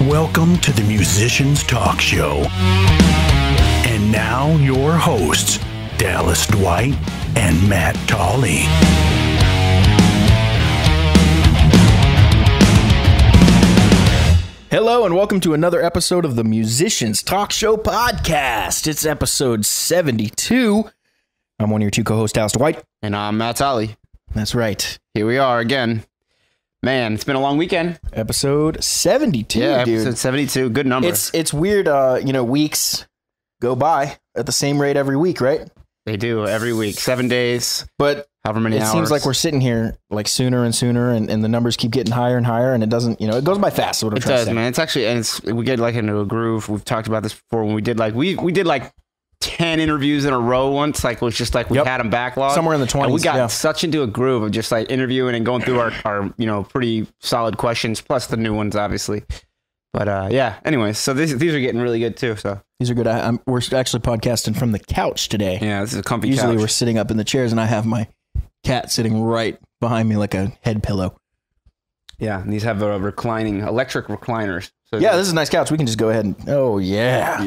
Welcome to the Musicians Talk Show. And now your hosts, Dallas Dwight and Matt Tolley. Hello and welcome to another episode of the Musicians Talk Show podcast. It's episode 72. I'm one of your two co-hosts, Dallas Dwight. And I'm Matt Tolley. That's right. Here we are again. Man, it's been a long weekend. Episode 72, yeah, dude. Episode 72. Good number. It's weird, weeks go by at the same rate every week, right? They do every week. 7 days. But however many hours. It seems like we're sitting here like sooner and sooner, and the numbers keep getting higher and higher, and it doesn't, it goes by fast. What I'm trying to say. Man. It's actually, and we get like into a groove. We've talked about this before when we did like, we did like 10 interviews in a row once. Like it was just like we had them backlogged. Somewhere in the 20s. And we got such into a groove of just like interviewing and going through our pretty solid questions, plus the new ones, obviously. But yeah, anyways, so these are getting really good too. So these are good. We're actually podcasting from the couch today. Yeah, this is a comfy Usually couch. We're sitting up in the chairs, and I have my cat sitting right behind me like a head pillow. Yeah, and these have reclining electric recliners. So yeah, this is a nice couch. We can just go ahead and... Oh, yeah.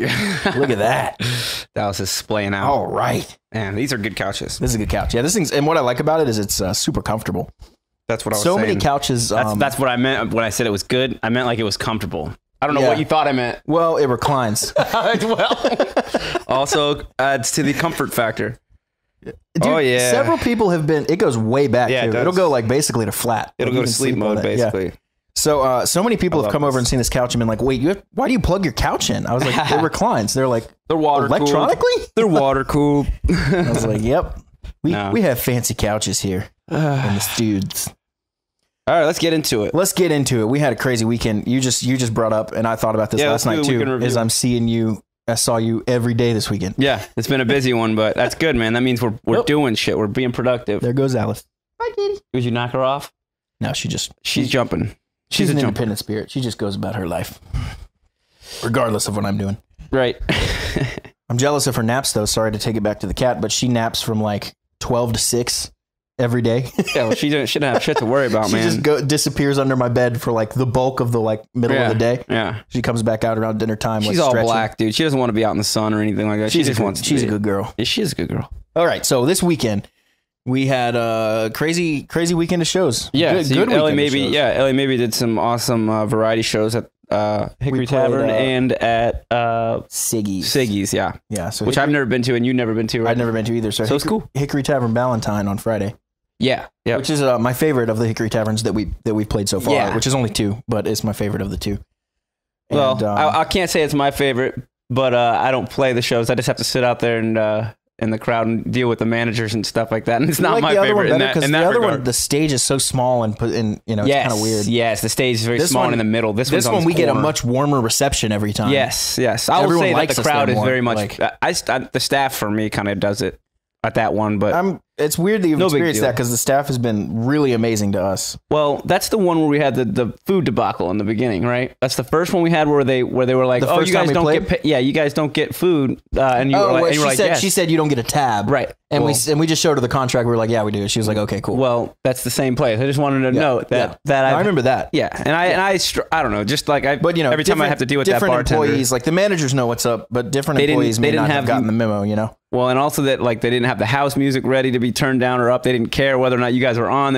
Look at that. Dallas is splaying out. All right. Man, these are good couches. This is a good couch. Yeah, this thing's... And what I like about it is it's super comfortable. That's what I was saying. So many couches... That's what I meant when I said it was good. I meant like it was comfortable. I don't know what you thought I meant. Well, it reclines. Also adds to the comfort factor. Dude, several people have been... It goes way back, too. It'll go like basically to flat. It'll go to sleep mode, basically. Yeah. So many people have come over and seen this couch and been like, wait, why do you plug your couch in? I was like, it reclines. They're like, they're water electronically? They're water cooled. I was like, yep. We have fancy couches here in the studs. All right, let's get into it. We had a crazy weekend. You just brought up, and I thought about this last night too, is I saw you every day this weekend. Yeah, it's been a busy one, but that's good, man. That means we're doing shit. We're being productive. There goes Alice. Hi, Kitty. Did you knock her off? No, she's jumping. She's an independent spirit. She just goes about her life, regardless of what I'm doing. Right. I'm jealous of her naps, though. Sorry to take it back to the cat, but she naps from like 12 to 6 every day. Yeah, well, she shouldn't have shit to worry about, man. She just disappears under my bed for like the bulk of the middle of the day. Yeah. She comes back out around dinner time. She's all black, dude. She doesn't want to be out in the sun or anything like that. She's a good girl. Yeah, she is a good girl. All right, so this weekend we had a crazy weekend of shows. Yeah, good Ellie maybe did some awesome variety shows at Hickory Tavern and at Siggy's, yeah. Yeah, so which I've never been to and you've never been to, right? I've never been to either. So it's cool. Hickory Tavern Valentine on Friday. Yeah. Which is my favorite of the Hickory Taverns that we've played so far. Yeah. Which is only 2, but it's my favorite of the 2. And, well, I can't say it's my favorite, but I don't play the shows. I just have to sit out there and in the crowd and deal with the managers and stuff like that. And it's not my favorite in that regard. The stage is so small and it's kind of weird. Yes, the stage is very small and in the middle. This one we get a much warmer reception every time. Yes. I will say that the crowd is very much. The staff for me kind of does it at that one, but it's weird that you've experienced that because the staff has been really amazing to us. Well, that's the one where we had the food debacle in the beginning, right? That's the first one we had where they were like, "Oh, you guys don't get you guys don't get food," and you were like, yes. She said you don't get a tab, right? And we just showed her the contract. We were like, "Yeah, we do." She was like, "Okay, cool." Well, that's the same place. I just wanted to note that I remember that. Yeah, and I don't know, just like every time I have to deal with that bartender. Different employees, like the managers know what's up, but different employees may not have gotten the memo, Well, and also that like they didn't have the house music ready to be turned down or up. They didn't care whether or not you guys were on.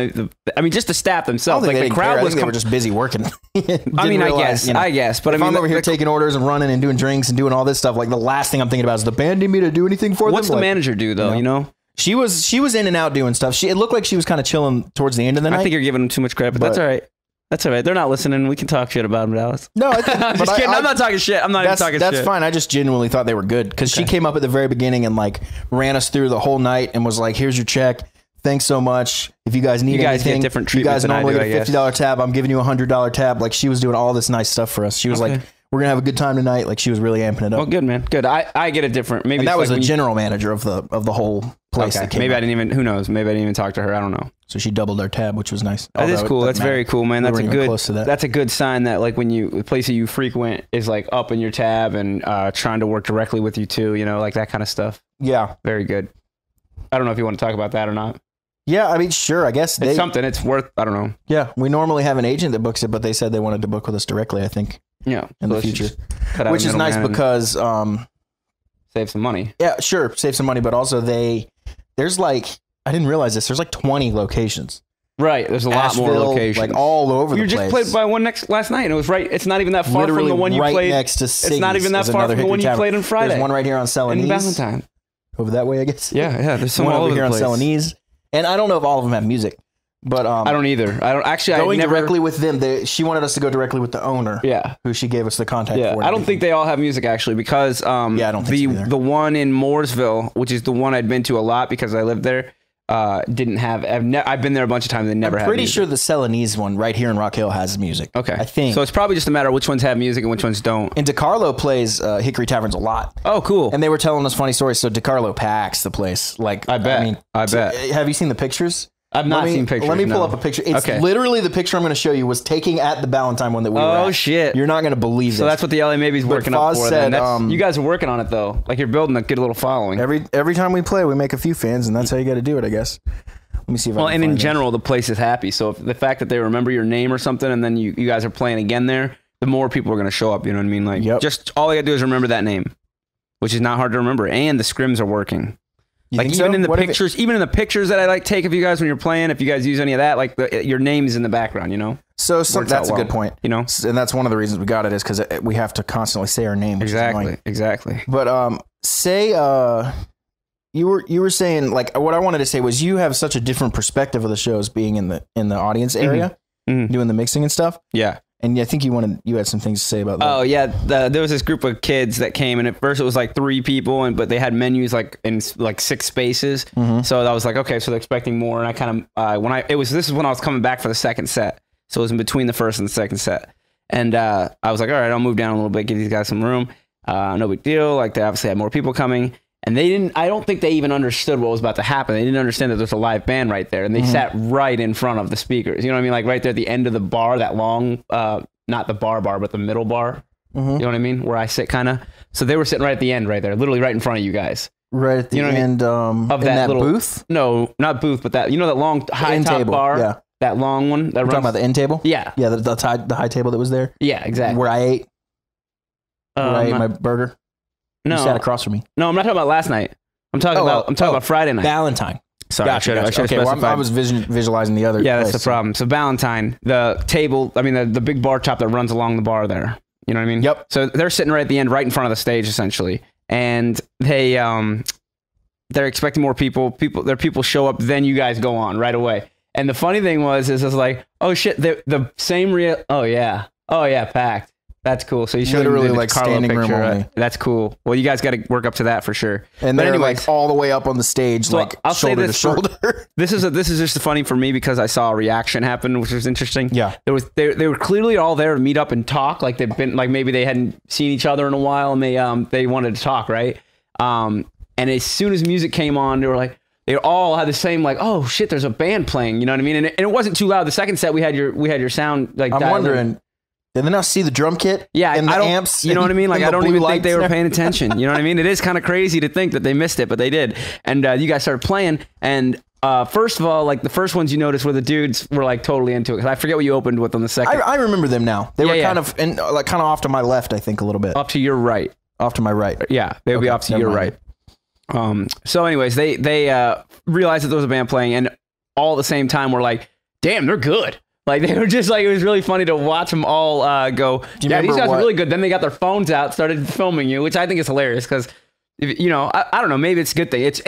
Just the staff themselves. Like the crowd was. They were just busy working. I guess. But if I'm over here taking orders and running and doing drinks and doing all this stuff, like the last thing I'm thinking about is the band need me to do anything for them. What's the manager do though? She was in and out doing stuff. It looked like she was kind of chilling towards the end of the night. I think you're giving them too much credit, but that's all right. That's all right. They're not listening. We can talk shit about them, Dallas. No, I'm just kidding. I'm not talking shit. I'm not even talking shit. That's fine. I just genuinely thought they were good because she came up at the very beginning and like ran us through the whole night and was like, "Here's your check. Thanks so much. If you guys need anything, get different treatment. You guys normally get a $50 tab. I'm giving you $100 tab." Like she was doing all this nice stuff for us. She was like, "We're gonna have a good time tonight." Like she was really amping it up. Well, good man. Good. I get it different. Maybe and that was the general manager of the whole place. Okay. Maybe I didn't even. Who knows? Maybe I didn't even talk to her. I don't know. So she doubled our tab, which was nice. That is cool. That's very cool, man. That's a good. Close to that. That's a good sign that like when the place that you frequent is like up in your tab and trying to work directly with you too. Like that kind of stuff. Yeah. Very good. I don't know if you want to talk about that or not. Yeah, I mean, sure. I guess it's something. It's worth. I don't know. Yeah, we normally have an agent that books it, but they said they wanted to book with us directly. I think. Yeah, in the future, which is nice because save some money. Yeah, sure, save some money, but also there's like I didn't realize this. There's like 20 locations. Right, there's a lot more locations, like all over the place. You just played by one last night, and it was right. It's not even that far from the one you played next to Siggy's. It's not even that far from the one you played on Friday. There's one right here on Celanese. In Valentine. Over that way, I guess. Yeah. There's some one all over here on Celanese, and I don't know if all of them have music, but I don't either. I don't actually. Going directly with them, she wanted us to go directly with the owner. Yeah, who she gave us the contact for. I don't think they all have music actually, because I don't think so the one in Mooresville, which is the one I'd been to a lot because I lived there. Didn't have. I've been there a bunch of times. They never had. I'm pretty sure the Celanese one right here in Rock Hill has music. Okay, I think so. It's probably just a matter of which ones have music and which ones don't. And DeCarlo plays Hickory Taverns a lot. Oh, cool. And they were telling us funny stories. So DeCarlo packs the place. Like I bet. Have you seen the pictures? I've not seen pictures. Let me pull up a picture. It's literally the picture I'm going to show you was taking at the Valentine one that we were at. Oh, shit. You're not going to believe it. So that's what the LA Maybe's working up for. Said, you guys are working on it, though. Like, you're building a good little following. Every time we play, we make a few fans, and that's how you got to do it, I guess. Let me see if I can and in general, the place is happy. So if the fact that they remember your name or something, and then you guys are playing again there, the more people are going to show up. You know what I mean? Like, just all they got to do is remember that name, which is not hard to remember. And the scrims are working. Like even in the pictures, even in the pictures that I like take of you guys when you're playing, if you guys use any of that, like your name's in the background, you know. So that's a good point, you know. And that's one of the reasons we got it is because we have to constantly say our name. Exactly. But say you were saying, like, what I wanted to say was you have such a different perspective of the shows being in the audience area, doing the mixing and stuff. Yeah. And I think you had some things to say about that. Oh yeah, there was this group of kids that came, and at first it was like 3 people, but they had menus like in like 6 spaces. So I was like, okay, so they're expecting more, and I kind of this is when I was coming back for the second set, so it was in between the first and the second set, and I was like, all right, I'll move down a little bit, give these guys some room. No big deal. Like they obviously had more people coming. And they didn't, I don't think they even understood what was about to happen. They didn't understand that there's a live band right there. And they sat right in front of the speakers. You know what I mean? Like right there at the end of the bar, that long, not the bar, but the middle bar. You know what I mean? Where I sit kind of. So they were sitting right at the end right there, literally right in front of you guys. Right at the end of that little booth? No, not booth, but that, that long high top table, bar. Yeah. That long one. That We're talking about the end table? Yeah. Yeah, the high table that was there? Yeah, exactly. Where I ate. Where I ate my burger. No. You sat across from me. No, I'm not talking about last night. I'm talking about Friday night. Valentine. Sorry, gotcha. I should have I was visualizing the other. Yeah, that's the problem. So Valentine, the table, I mean, the big bar top that runs along the bar there. You know what I mean? Yep. So they're sitting right at the end, right in front of the stage, essentially. And they're expecting more people. Their people show up, then you guys go on right away. And the funny thing was like, oh shit, the same oh yeah, packed. That's cool. So you showed literally the like Carlo standing picture, room only. right? That's cool. Well, you guys got to work up to that for sure. And they're like all the way up on the stage, so like I'll shoulder to shoulder. This is just funny for me because I saw a reaction happen, which was interesting. Yeah, they were clearly all there to meet up and talk. Like they've been like maybe they hadn't seen each other in a while, and they wanted to talk, right? And as soon as music came on, they were like. They all had the same like, oh shit, there's a band playing. You know what I mean? And it wasn't too loud. The second set we had your sound like. I'm wondering. Did they not see the drum kit? Yeah, and the I don't, amps. You know what I mean? Like I don't even think they were paying attention. You know what I mean? It is kind of crazy to think that they missed it, but they did. And you guys started playing. And first of all, like the first ones you noticed were the dudes were like totally into it. Because I forget what you opened with on the second. I remember them now. They were kind of off to my left, I think, a little bit. Off to your right. Off to my right. Yeah, they would be off to your right. So anyways, they realized that there was a band playing, and all at the same time we're like, damn, they're good. Like they were just like, it was really funny to watch them all go, yeah, these guys are really good. Then they got their phones out, started filming you, which I think is hilarious because, I don't know, maybe it's a good thing. It's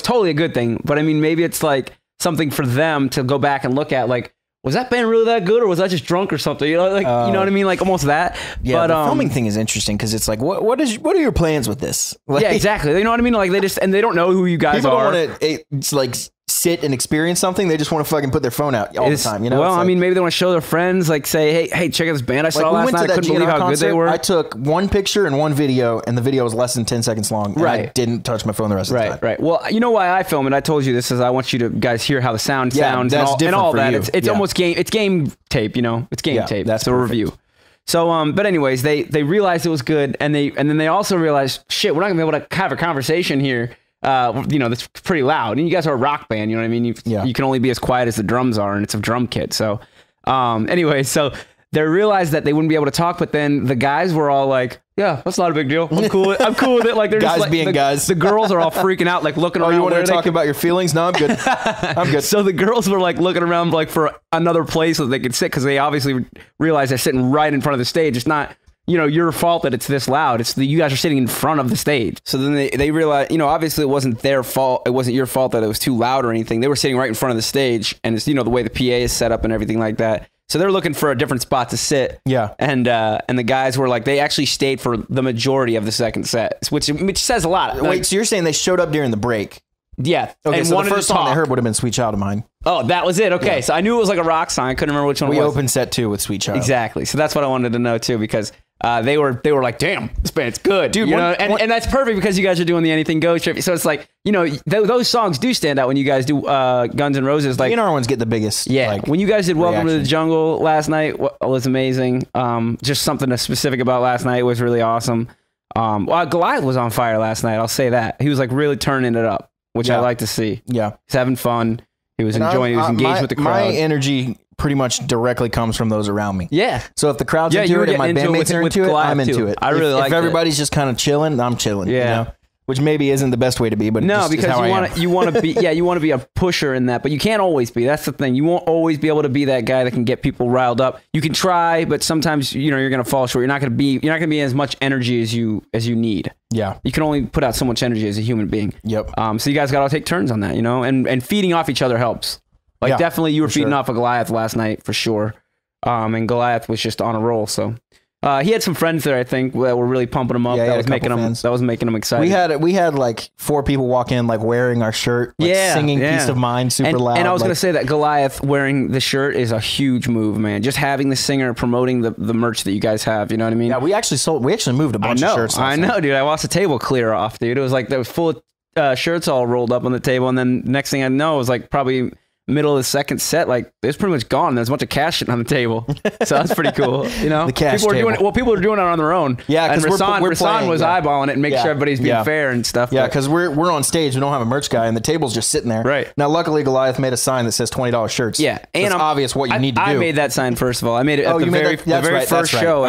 totally a good thing. But I mean, maybe it's like something for them to go back and look at, like, was that band really that good, or was I just drunk or something? You know, like you know what I mean, like almost that. Yeah, but the filming thing is interesting because it's like, what are your plans with this? Like, yeah, exactly. You know what I mean? Like they don't know who you guys are. People don't want to it's like sit and experience something. They just want to fucking put their phone out all the time. You know? Well, I mean, maybe they want to show their friends, like say, hey, check out this band I saw last night. I couldn't believe how good they were. I took one picture and one video, and the video was less than 10 seconds long. And I didn't touch my phone the rest of the time. Right. Well, you know why I film it? I told you this is I want you to guys hear how the sound sounds and all that. It's almost game. It's game tape. You know, it's game tape. That's a review. So, but anyways, they realized it was good, and then they also realized, shit, we're not gonna be able to have a conversation here. That's pretty loud, and you guys are a rock band. You know what I mean? You can only be as quiet as the drums are, and it's a drum kit. So, anyway, so they realized that they wouldn't be able to talk, but then the guys were all like, yeah, that's not a big deal. I'm cool with it. Like they're guys just like, being guys. The girls are all freaking out, like looking around. You want to talk about your feelings? No, I'm good. I'm good. So the girls were like looking around like for another place that they could sit, because they obviously realize they're sitting right in front of the stage. It's not, your fault that it's this loud. It's you guys are sitting in front of the stage. So then they realized, obviously it wasn't their fault. It wasn't your fault that it was too loud or anything. They were sitting right in front of the stage, and it's, the way the PA is set up and everything like that. So they're looking for a different spot to sit. Yeah. And the guys were like, they actually stayed for the majority of the second set, which says a lot. Wait, so you're saying they showed up during the break? Yeah. Okay, and so the first song they heard would have been Sweet Child of Mine. Oh, that was it. Okay. Yeah. So I knew it was like a rock song. I couldn't remember which one it was. We opened set 2 with Sweet Child. Exactly. So that's what I wanted to know too, because they were like, damn, this band's good, dude. And that's perfect because you guys are doing the Anything Goes trip. So it's like, those songs do stand out when you guys do Guns N' Roses. Like, our ones get the biggest. Yeah. When you guys did Welcome to the Jungle last night, was amazing. Just something specific about last night was really awesome. Goliath was on fire last night. I'll say that. He was like really turning it up, which I like to see. Yeah. He's having fun. He was enjoying. He was engaged with the crowd. My energy pretty much directly comes from those around me. Yeah. So if the crowd's into it and my bandmates are into it, I'm into it. I really like it. If everybody's just kind of chilling, I'm chilling. Yeah. Which maybe isn't the best way to be, but no, because you want to be you want to be a pusher in that, but you can't always be. That's the thing. You won't always be able to be that guy that can get people riled up. You can try, but sometimes you're going to fall short. You're not going to be as much energy as you need. Yeah. You can only put out so much energy as a human being. Yep. So you guys got to take turns on that, and feeding off each other helps. Like definitely you were feeding off of Goliath last night for sure. And Goliath was just on a roll. So he had some friends there, I think, that were really pumping him up. Yeah, that was making him excited. We had like 4 people walk in like wearing our shirt, like singing Peace of Mind super loud. And I was going to say that Goliath wearing the shirt is a huge move, man. Just having the singer promoting the merch that you guys have, you know what I mean? Yeah, we actually moved a bunch of shirts. I know, dude. I watched the table clear off, dude. It was like there was full of shirts all rolled up on the table, and then next thing I know, it was like probably middle of the second set, like it's pretty much gone. There's a bunch of cash sitting on the table, so that's pretty cool. The cash people were doing it on their own. Yeah, because Rasan was eyeballing it and making sure everybody's being fair and stuff. Yeah, because we're on stage, we don't have a merch guy, and the table's just sitting there. Right now, luckily Goliath made a sign that says $20 shirts. Yeah, and it's obvious what you need to do. I made that sign first of all. I made it at the very first show.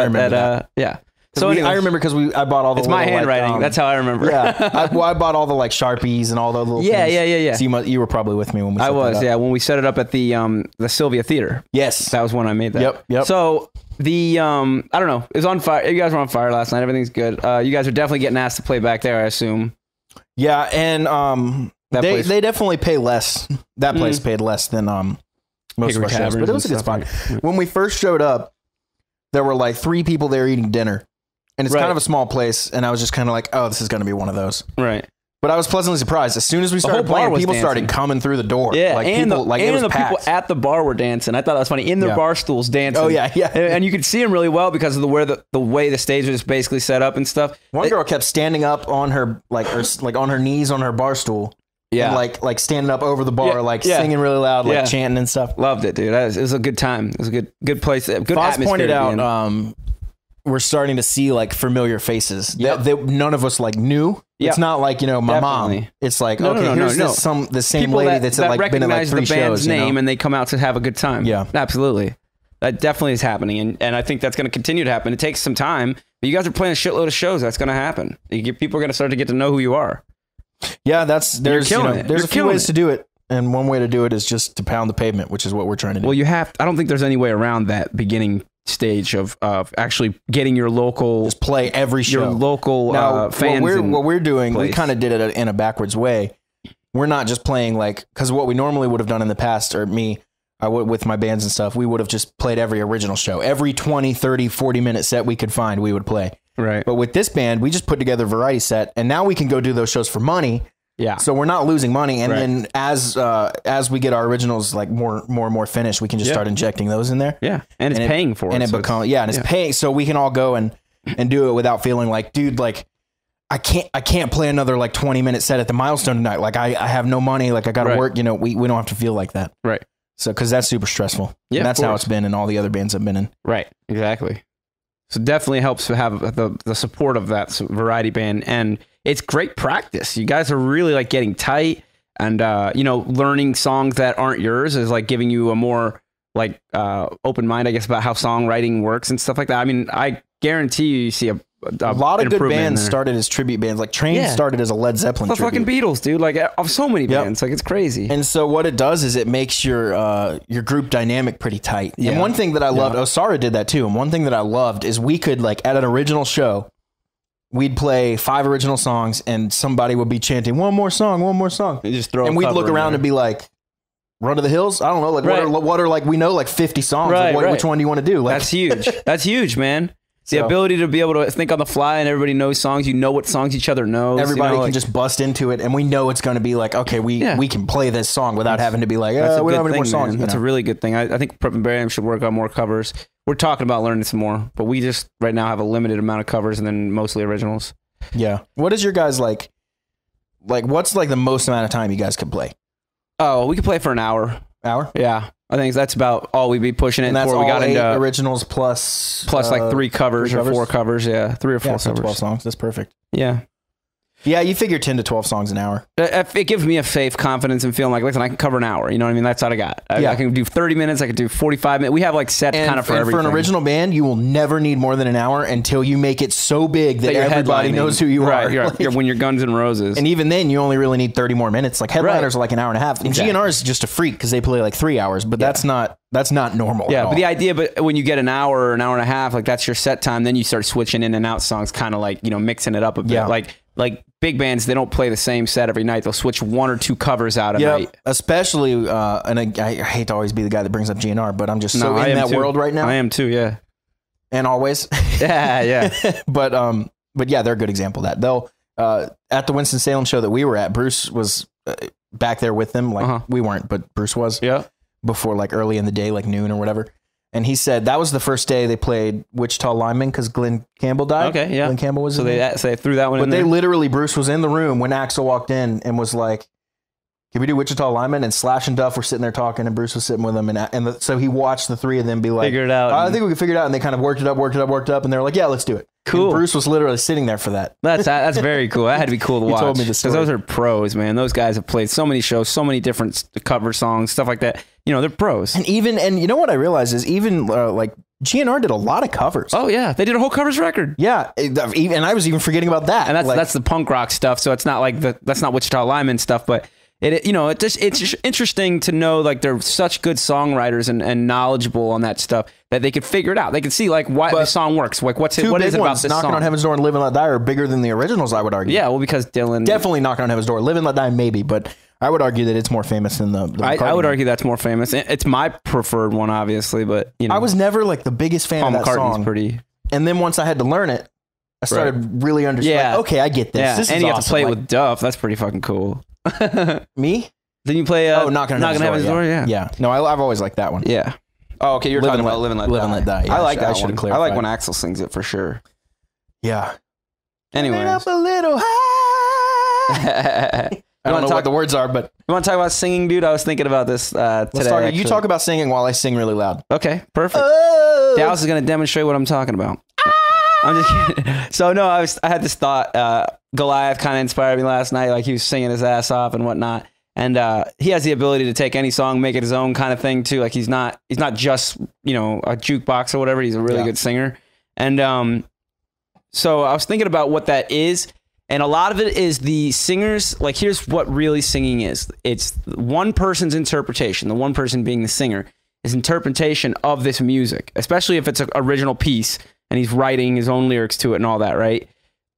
Yeah. So I remember because I bought all the. It's my handwriting. That's how I remember. Yeah, I bought all the like Sharpies and all the little. Yeah. So you were probably with me when we. When we set it up at the Sylvia Theater. Yes, that was when I made that. Yep. So the I don't know, it was on fire. You guys were on fire last night. Everything's good. You guys are definitely getting asked to play back there, I assume. Yeah, and they definitely pay less. That place paid less than most of our shows, but it was a good spot. When we first showed up, there were like 3 people there eating dinner. And it's kind of a small place, and I was just kind of like, oh, this is going to be one of those. Right. But I was pleasantly surprised. As soon as we started playing, people started coming through the door. Yeah, like and people, the people at the bar were dancing. I thought that was funny. In their bar stools dancing. Oh, yeah. And you could see them really well because of the way the stage was basically set up and stuff. One girl kept standing up on her, on her knees on her bar stool. Yeah. And like standing up over the bar, singing really loud, chanting and stuff. Loved it, dude. It was a good time. It was a good place. Good Foz atmosphere. Pointed out, we're starting to see like familiar faces that none of us like knew. It's not like, my mom. It's like, here's the same people lady that's like been in like 3 the band's shows. Name and they come out to have a good time. Yeah, absolutely. That definitely is happening, and I think that's going to continue to happen. It takes some time, but you guys are playing a shitload of shows. That's going to happen. People are going to start to get to know who you are. Yeah, there's a few ways to do it. And one way to do it is just to pound the pavement, which is what we're trying to do. Well, I don't think there's any way around that beginning stage of actually getting your local, just play every show. Your local fans. What we're doing, we kind of did it in a backwards way. We're not just playing because what we normally would have done in the past, or I would with my bands and stuff, we would have just played every original show. Every 20, 30, 40-minute set we could find, we would play. Right. But with this band, we just put together a variety set, and now we can go do those shows for money. Yeah. So we're not losing money, and then as we get our originals like more and more finished, we can just start injecting those in there. Yeah, and it's paying for it, and it's paying, so we can all go and do it without feeling like, dude, like I can't play another like 20-minute set at the Milestone tonight. Like I have no money. Like I got to work. We don't have to feel like that. Right. So because that's super stressful. Yeah, and that's how it's been in all the other bands I've been in. Right. Exactly. So definitely helps to have the support of that variety band, and it's great practice. You guys are really like getting tight, and learning songs that aren't yours is like giving you a more like open mind, I guess, about how songwriting works and stuff like that. I mean, I guarantee you see a lot of good bands started as tribute bands. Like Train started as a Led Zeppelin the tribute. Fucking Beatles, dude. Like of so many bands, like it's crazy. And so what it does is it makes your group dynamic pretty tight. And one thing that I loved, Osara did that too. And one thing that I loved is we could, like, at an original show, we'd play 5 original songs and somebody would be chanting one more song. You just throw, and we'd look around and be like, Run to the Hills? I don't know. Like what are like, we know like 50 songs. Like, which one do you want to do? Like, that's huge. That's huge, man. The ability to be able to think on the fly and everybody knows songs. You know what songs each other knows. Everybody can just bust into it, and we know it's going to be like, okay, we can play this song without having to be like, we don't have any more songs. That's a really good thing. I think Prep and Barium should work on more covers. We're talking about learning some more, but we just right now have a limited amount of covers and then mostly originals. Yeah. What is your guys like what's like the most amount of time you guys could play? Oh, we could play for an hour. Hour? Yeah. I think that's about all we'd be pushing it. And that's before we got into originals plus like 3 covers or 4 covers. Yeah. 3 or 4 covers. 12 songs. That's perfect. Yeah. Yeah, you figure 10 to 12 songs an hour. It gives me a safe confidence and feeling like, listen, I can cover an hour. You know what I mean? That's what I got. I can do 30 minutes. I can do 45 minutes. We have like set kind of for everything. For an original band, you will never need more than an hour until you make it so big that everybody knows who you are. Like, when you're Guns N' Roses. And even then, you only really need 30 more minutes. Like headliners are like an hour and a half. And GNR is just a freak because they play like 3 hours, but that's not normal. Yeah, but the idea, but when you get an hour or an hour and a half, like that's your set time, then you start switching in and out songs, kind of like, mixing it up a bit. Yeah. Like big bands, they don't play the same set every night. They'll switch 1 or 2 covers out a night. Especially, and I hate to always be the guy that brings up GNR, but I'm just so in that world right now. I am too, yeah. And always. Yeah. But yeah, they're a good example of that. They'll, at the Winston-Salem show that we were at, Bruce was back there with them. Like we weren't, but Bruce was. Yeah. Before like early in the day, like noon or whatever. And he said that was the first day they played Wichita Lineman because Glenn Campbell died. Okay, yeah. Glenn Campbell was so they threw that one in there. But they literally, Bruce was in the room when Axl walked in and was like, can we do Wichita Lineman? And Slash and Duff were sitting there talking and Bruce was sitting with them. So he watched the 3 of them be like, figure it out. I think we can figure it out. And they kind of worked it up. And they're like, yeah, let's do it. Cool. And Bruce was literally sitting there for that. That's very cool. That had to be cool to watch. He told me the story. Because those are pros, man. Those guys have played so many shows, so many different cover songs, stuff like that. They're pros. And you know what I realized is even like GNR did a lot of covers. Oh yeah, they did a whole covers record. Yeah, and I was even forgetting about that. And that's the punk rock stuff. So it's not like that's not Wichita Lineman stuff, but it's just interesting to know like they're such good songwriters and knowledgeable on that stuff that they could figure it out. They could see like why the song works. Like what is it about this Knocking song? on Heaven's Door and Live and Let Die are bigger than the originals, I would argue. Yeah, well, because Dylan definitely Knocking on Heaven's Door, Live and Let Die maybe, but I would argue that it's more famous than the I would argue that's more famous. It's my preferred one, obviously, but I was never like the biggest fan of that song. Pretty. And then once I had to learn it, I started really understanding. Yeah. Like, okay, I get this. Yeah. This and is you awesome. have to play it with Duff. That's pretty fucking cool. Me? Then you play Knocking on Heaven's Door. Yeah. Yeah. No, I've always liked that one. Yeah. Oh, okay. You're talking about Live and Let Die. Yeah, I like that one. I like when Axl sings it for sure. Yeah. Anyways. Up a little high. I don't know what the words are, but you want to talk about singing, dude? I was thinking about this today. You talk about singing while I sing really loud. Okay, perfect. Dallas is going to demonstrate what I'm talking about. I'm just kidding. So no, I had this thought. Goliath kind of inspired me last night. Like he was singing his ass off and whatnot. And he has the ability to take any song, make it his own kind of thing too. Like he's not just a jukebox or whatever. He's a really good singer. And so I was thinking about what that is. And a lot of it is the singers, like here's what really singing is. It's one person's interpretation, the one person being the singer, his interpretation of this music, especially if it's an original piece and he's writing his own lyrics to it and all that, right?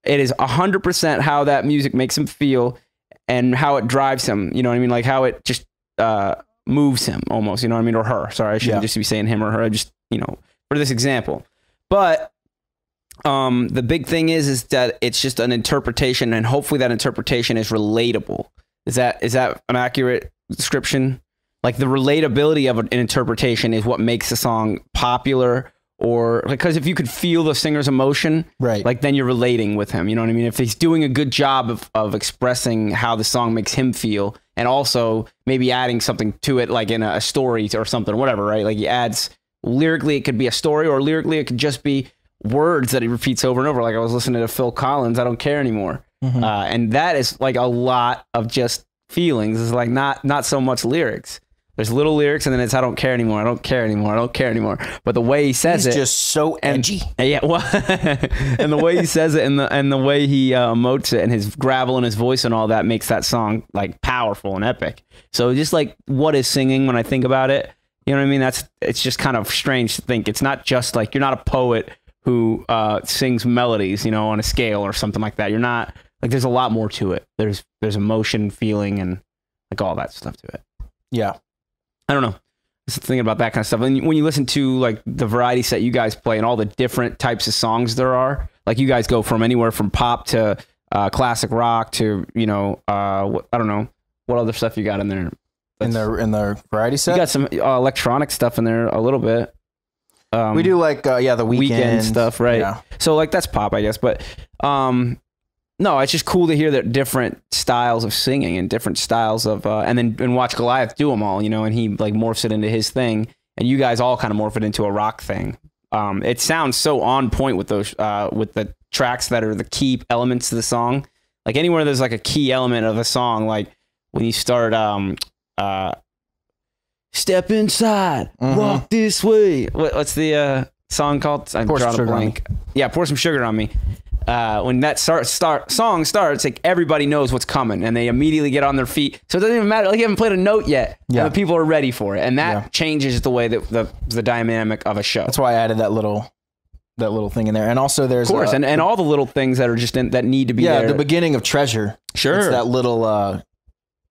It is 100% how that music makes him feel and how it drives him, you know what I mean? Like how it just moves him almost, you know what I mean? Or her, sorry, I shouldn't just be saying him or her, just, for this example. But the big thing is that it's just an interpretation, and hopefully that interpretation is relatable. Is that an accurate description? Like the relatability of an interpretation is what makes a song popular, or because if you could feel the singer's emotion, right, like then you're relating with him. You know what I mean? If he's doing a good job of expressing how the song makes him feel, and also maybe adding something to it, like in a story or something, whatever, right? Like he adds lyrically, it could be a story, or lyrically it could just be words that he repeats over and over. Like I was listening to Phil Collins, I don't care anymore. Mm-hmm. And that is like a lot of just feelings. It's like not so much lyrics. There's little lyrics, and then it's I don't care anymore. I don't care anymore. I don't care anymore. But the way he says He's just so edgy. Yeah, well, and the way he says it, and the way he emotes it, and his gravel in his voice, and all that makes that song like powerful and epic. So just like what is singing when I think about it, you know what I mean? It's just kind of strange to think it's not just like you're not a poet who sings melodies, you know, on a scale or something like that. You're not like there's a lot more to it. There's emotion, feeling, and like all that stuff to it. Yeah. I don't know. Just thinking about that kind of stuff. And when you listen to like the variety set you guys play and all the different types of songs there are, like you guys go from anywhere from pop to classic rock to, you know, I don't know what other stuff you got in there. In the variety set, you got some electronic stuff in there a little bit. We do like the weekend stuff, right? Yeah. So like that's pop, I guess, but no, it's just cool to hear that different styles of singing and different styles of, and watch Goliath do them all, you know, and he like morphs it into his thing, and you guys all kind of morph it into a rock thing. It sounds so on point with those, with the tracks that are the key elements to the song. Like anywhere there's like a key element of a song, like when you start, step inside, walk this way. What's the song called? I'm drawing a blank. Yeah, pour some sugar on me. When that song starts, like everybody knows what's coming, and they immediately get on their feet. So it doesn't even matter. Like you haven't played a note yet, and the people are ready for it, and that changes the way that the dynamic of a show. That's why I added that little thing in there, and also there's of course, and all the little things that are just that need to be there. The beginning of Treasure. Sure, it's that little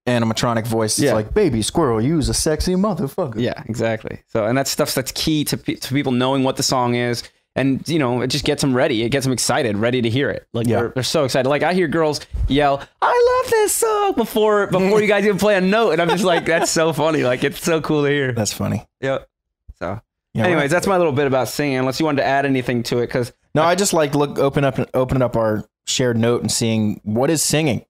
animatronic voice. It's like, baby squirrel, use a sexy motherfucker. Yeah, exactly. So, and that's stuff that's key to people knowing what the song is. And, you know, it just gets them ready. It gets them excited, ready to hear it. Like, they're so excited. Like, I hear girls yell, I love this song before you guys even play a note. And I'm just like, that's so funny. Like, it's so cool to hear. That's funny. Yep. So, anyways, that's my little bit about singing, unless you wanted to add anything to it. Because no, I just like open up our shared note and seeing what is singing.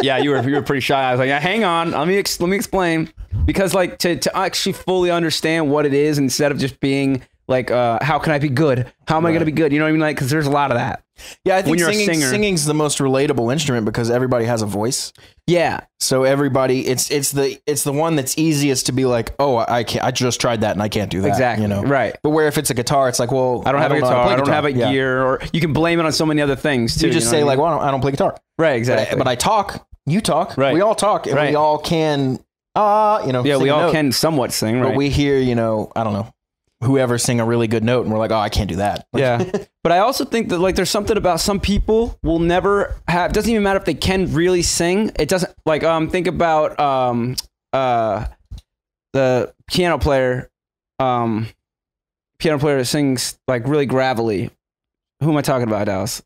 Yeah, you were pretty shy. I was like, hang on, let me explain. Because, like, to actually fully understand what it is, instead of just being like, how can I be good? How am I going to be good? You know what I mean? Like, because there's a lot of that. Yeah, I think singing's the most relatable instrument because everybody has a voice. Yeah. So everybody, it's the one that's easiest to be like, oh, I just tried that and I can't do that. Exactly. You know? Right. But where if it's a guitar, it's like, well, I don't have a guitar. I don't have a gear, or you can blame it on so many other things too. You just say like, well, I don't play guitar. Right. Exactly. But I talk. You talk. Right. We all talk, and we all can. Yeah, we all can somewhat sing. Right. But we hear, I don't know, whoever sing a really good note, and we're like, oh, I can't do that. Yeah. But I also think that like there's something about some people will never have, doesn't even matter if they can really sing. It doesn't like think about the piano player that sings like really gravelly. Who am I talking about, Dallas?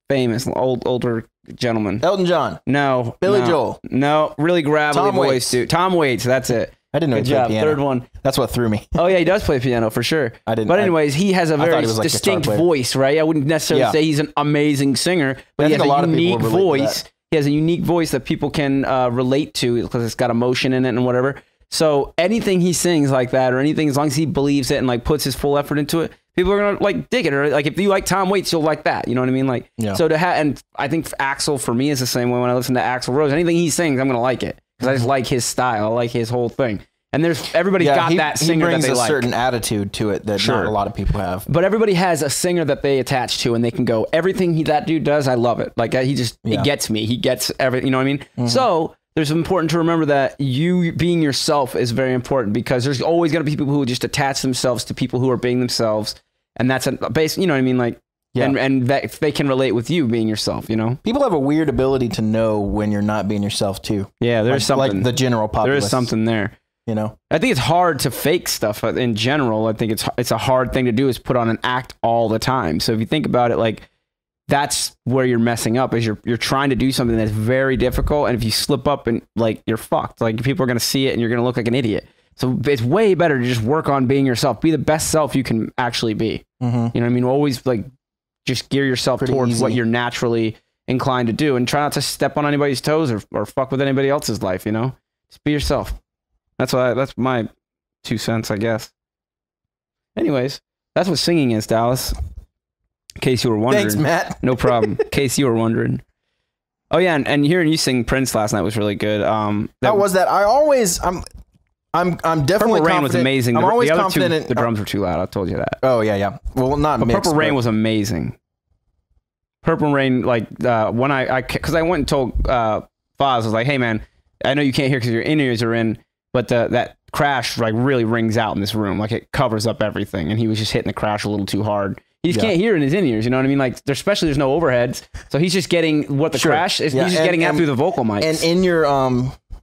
Famous older gentleman. Elton John. No. Billy Joel. No, really gravelly Tom voice, Waits. dude. Tom Waits, that's it. I didn't know he played piano. Third one. That's what threw me. Oh yeah, he does play piano for sure. I didn't. But anyways, he has a very like distinct voice, right? I wouldn't necessarily say he's an amazing singer, but he has a unique voice. He has a unique voice that people can relate to because it's got emotion in it and whatever. So anything he sings like that, or anything, as long as he believes it and like puts his full effort into it, people are gonna like dig it. Or like if you like Tom Waits, you'll like that. You know what I mean? Like so to have, and I think Axl for me is the same way. When I listen to Axl Rose, anything he sings, I'm gonna like it because I just like his style. I like his whole thing. And everybody's got that singer that they like. He brings a certain attitude to it that not a lot of people have. But everybody has a singer that they attach to, and they can go, everything that dude does, I love it. Like he gets me. He gets everything. You know what I mean? Mm-hmm. So there's important to remember that you being yourself is very important, because there's always going to be people who just attach themselves to people who are being themselves, and that's a base. You know what I mean? Like, and that they can relate with you being yourself. You know, people have a weird ability to know when you're not being yourself too. Yeah, there's something like the general populace. There is something there. You know, I think it's hard to fake stuff in general. I think it's a hard thing to do, is put on an act all the time. So if you think about it, like that's where you're messing up, is you're trying to do something that's very difficult, and if you slip up and like you're fucked. Like people are gonna see it and you're gonna look like an idiot. So it's way better to just work on being yourself. Be the best self you can actually be. Mm-hmm. You know what I mean? Always like just gear yourself towards what you're naturally inclined to do, and try not to step on anybody's toes or fuck with anybody else's life. You know, just be yourself. That's my 2 cents, I guess. Anyways, that's what singing is, Dallas. In case you were wondering. Thanks, Matt. No problem. In case you were wondering. Oh yeah, and hearing you sing Prince last night was really good. How was that? I'm definitely Purple Rain was amazing. I'm always the other confident. The drums were too loud. I told you that. Oh yeah. Well, not but mixed. Purple Rain was amazing. Purple Rain, like when because I went and told Foz, I was like, hey man, I know you can't hear because your in-ears are in, but that crash like really rings out in this room, like it covers up everything, and he was just hitting the crash a little too hard. He just can't hear in his in-ears, you know what I mean? Like there's no overheads, so he's just getting what the crash is. He's just getting out through the vocal mics. And in your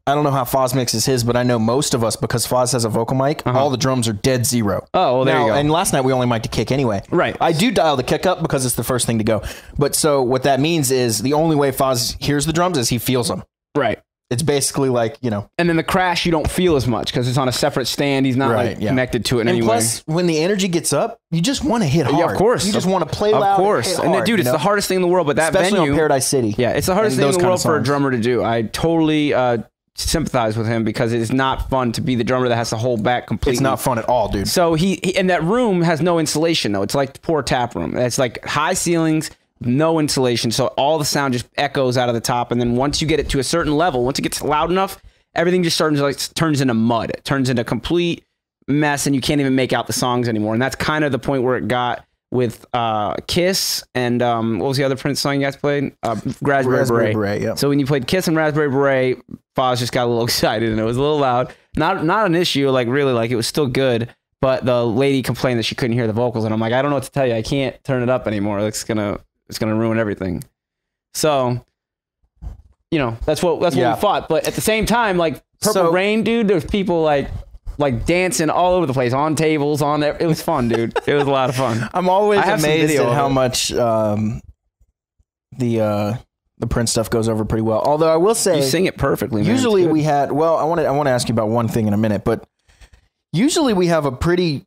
I don't know how Foz mixes his, but I know most of us, because Foz has a vocal mic, all the drums are dead zero. Oh, well, there you go. And last night we only mic'd the kick anyway. Right. I do dial the kick up because it's the first thing to go. But so what that means is the only way Foz hears the drums is he feels them. Right. It's basically like, you know. And then the crash you don't feel as much because it's on a separate stand. He's not connected to it in any way. Plus, when the energy gets up, you just want to hit hard. Yeah, of course. You just want to play loud. Of course. And dude, it's the hardest thing in the world. But that especially venue, on Paradise City. Yeah, it's the hardest thing in the world for a drummer to do. I totally sympathize with him because it is not fun to be the drummer that has to hold back completely. It's not fun at all, dude. So he and that room has no insulation though. It's like poor tap room. It's like high ceilings, no insulation. So all the sound just echoes out of the top. And then once you get it to a certain level, once it gets loud enough, everything just turns into mud. It turns into complete mess, and you can't even make out the songs anymore. And that's kind of the point where it got with Kiss and what was the other Prince song you guys played? Raspberry Beret. Yeah. So when you played Kiss and Raspberry Beret, Foz just got a little excited and it was a little loud. Not an issue, like really, like it was still good. But the lady complained that she couldn't hear the vocals, and I'm like, I don't know what to tell you. I can't turn it up anymore. It's gonna ruin everything. So, you know, that's what we fought. But at the same time, like Purple Rain, dude, there's people like dancing all over the place on tables, on there. It was fun, dude. It was a lot of fun. I'm always amazed at how much the Prince stuff goes over pretty well. Although I will say, you sing it perfectly, man. Usually we had, well, I want to ask you about one thing in a minute, but usually we have a pretty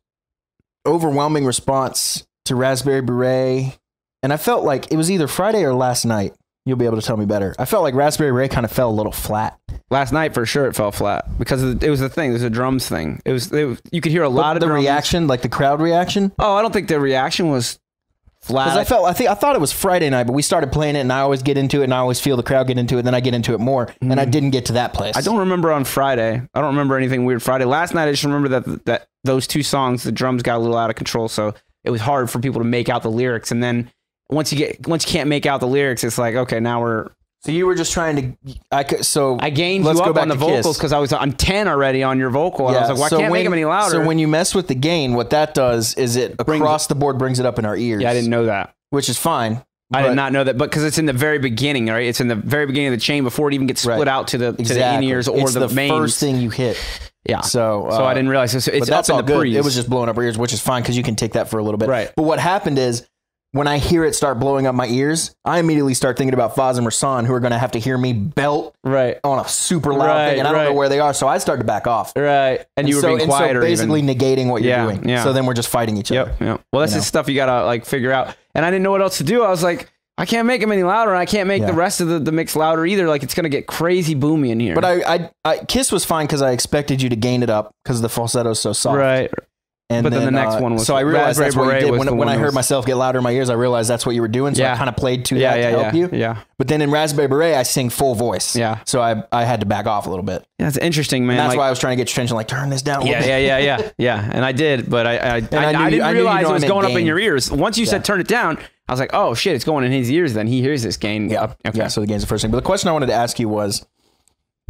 overwhelming response to Raspberry Beret. And I felt like it was either Friday or last night. You'll be able to tell me better. I felt like Raspberry Beret kind of fell a little flat. Last night, for sure, it fell flat because it was the thing. It was a drums thing. It was you could hear a lot of the drums. Reaction, like the crowd reaction. Oh, I don't think the reaction was flat. Because I thought it was Friday night, but we started playing it, and I always get into it, and I always feel the crowd get into it, and then I get into it more, and I didn't get to that place. I don't remember on Friday. I don't remember anything weird Friday. Last night, I just remember that those two songs, the drums got a little out of control, so it was hard for people to make out the lyrics, and then once you can't make out the lyrics, it's like, okay, now we're. So you were just trying to. I gained you up on the vocals because I was on 10 already on your vocal. And I was like, well, I can't make them any louder. So when you mess with the gain, what that does is it across the board brings it up in our ears. Yeah, I didn't know that. Which is fine. I did not know that, but because it's in the very beginning, right? It's in the very beginning of the chain before it even gets split out to the in-ears or it's the mains. It's the first thing you hit. Yeah. So I didn't realize. It's but that's up all in the good. pre's. It was just blowing up our ears, which is fine because you can take that for a little bit. Right. But what happened is, when I hear it start blowing up my ears, I immediately start thinking about Foz and Rasan, who are going to have to hear me belt on a super loud thing, and I don't know where they are, so I started to back off. Right, and you were being quieter, so basically negating what you're doing. Yeah. So then we're just fighting each other. Yep. Well, that's the stuff you gotta like figure out. And I didn't know what else to do. I was like, I can't make them any louder, and I can't make the rest of the mix louder either. Like it's gonna get crazy boomy in here. But I Kiss was fine because I expected you to gain it up because the falsetto is so soft. Right. And but then the next one was so I realized that's what you did. When I heard myself get louder in my ears, I realized that's what you were doing. So I kind of played to that to help you. Yeah. But then in Raspberry Beret, I sing full voice. Yeah. So I had to back off a little bit. Yeah, that's interesting, man. And that's why I was trying to get your attention, like turn this down a little bit. Yeah. And I did, but I didn't realize it was going up in your ears. Once you said turn it down, I was like, oh shit, it's going in his ears. Then he hears this gain. Yeah. Okay. Yeah. So the gain's the first thing. But the question I wanted to ask you was,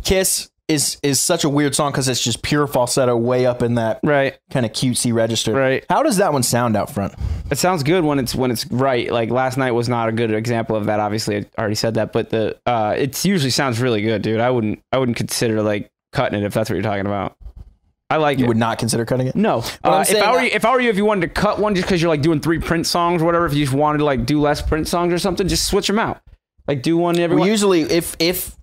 Kiss is such a weird song because it's just pure falsetto way up in that kind of cutesy register. Right. How does that one sound out front? It sounds good when it's right. Like last night was not a good example of that. Obviously, I already said that, but it usually sounds really good, dude. I wouldn't consider like cutting it if that's what you're talking about. I like it. You would not consider cutting it? No. If I were you, if you wanted to cut one just because you're like doing 3 Prince songs or whatever, if you just wanted to like do less Prince songs or something, just switch them out. Like do one every. Well, usually, if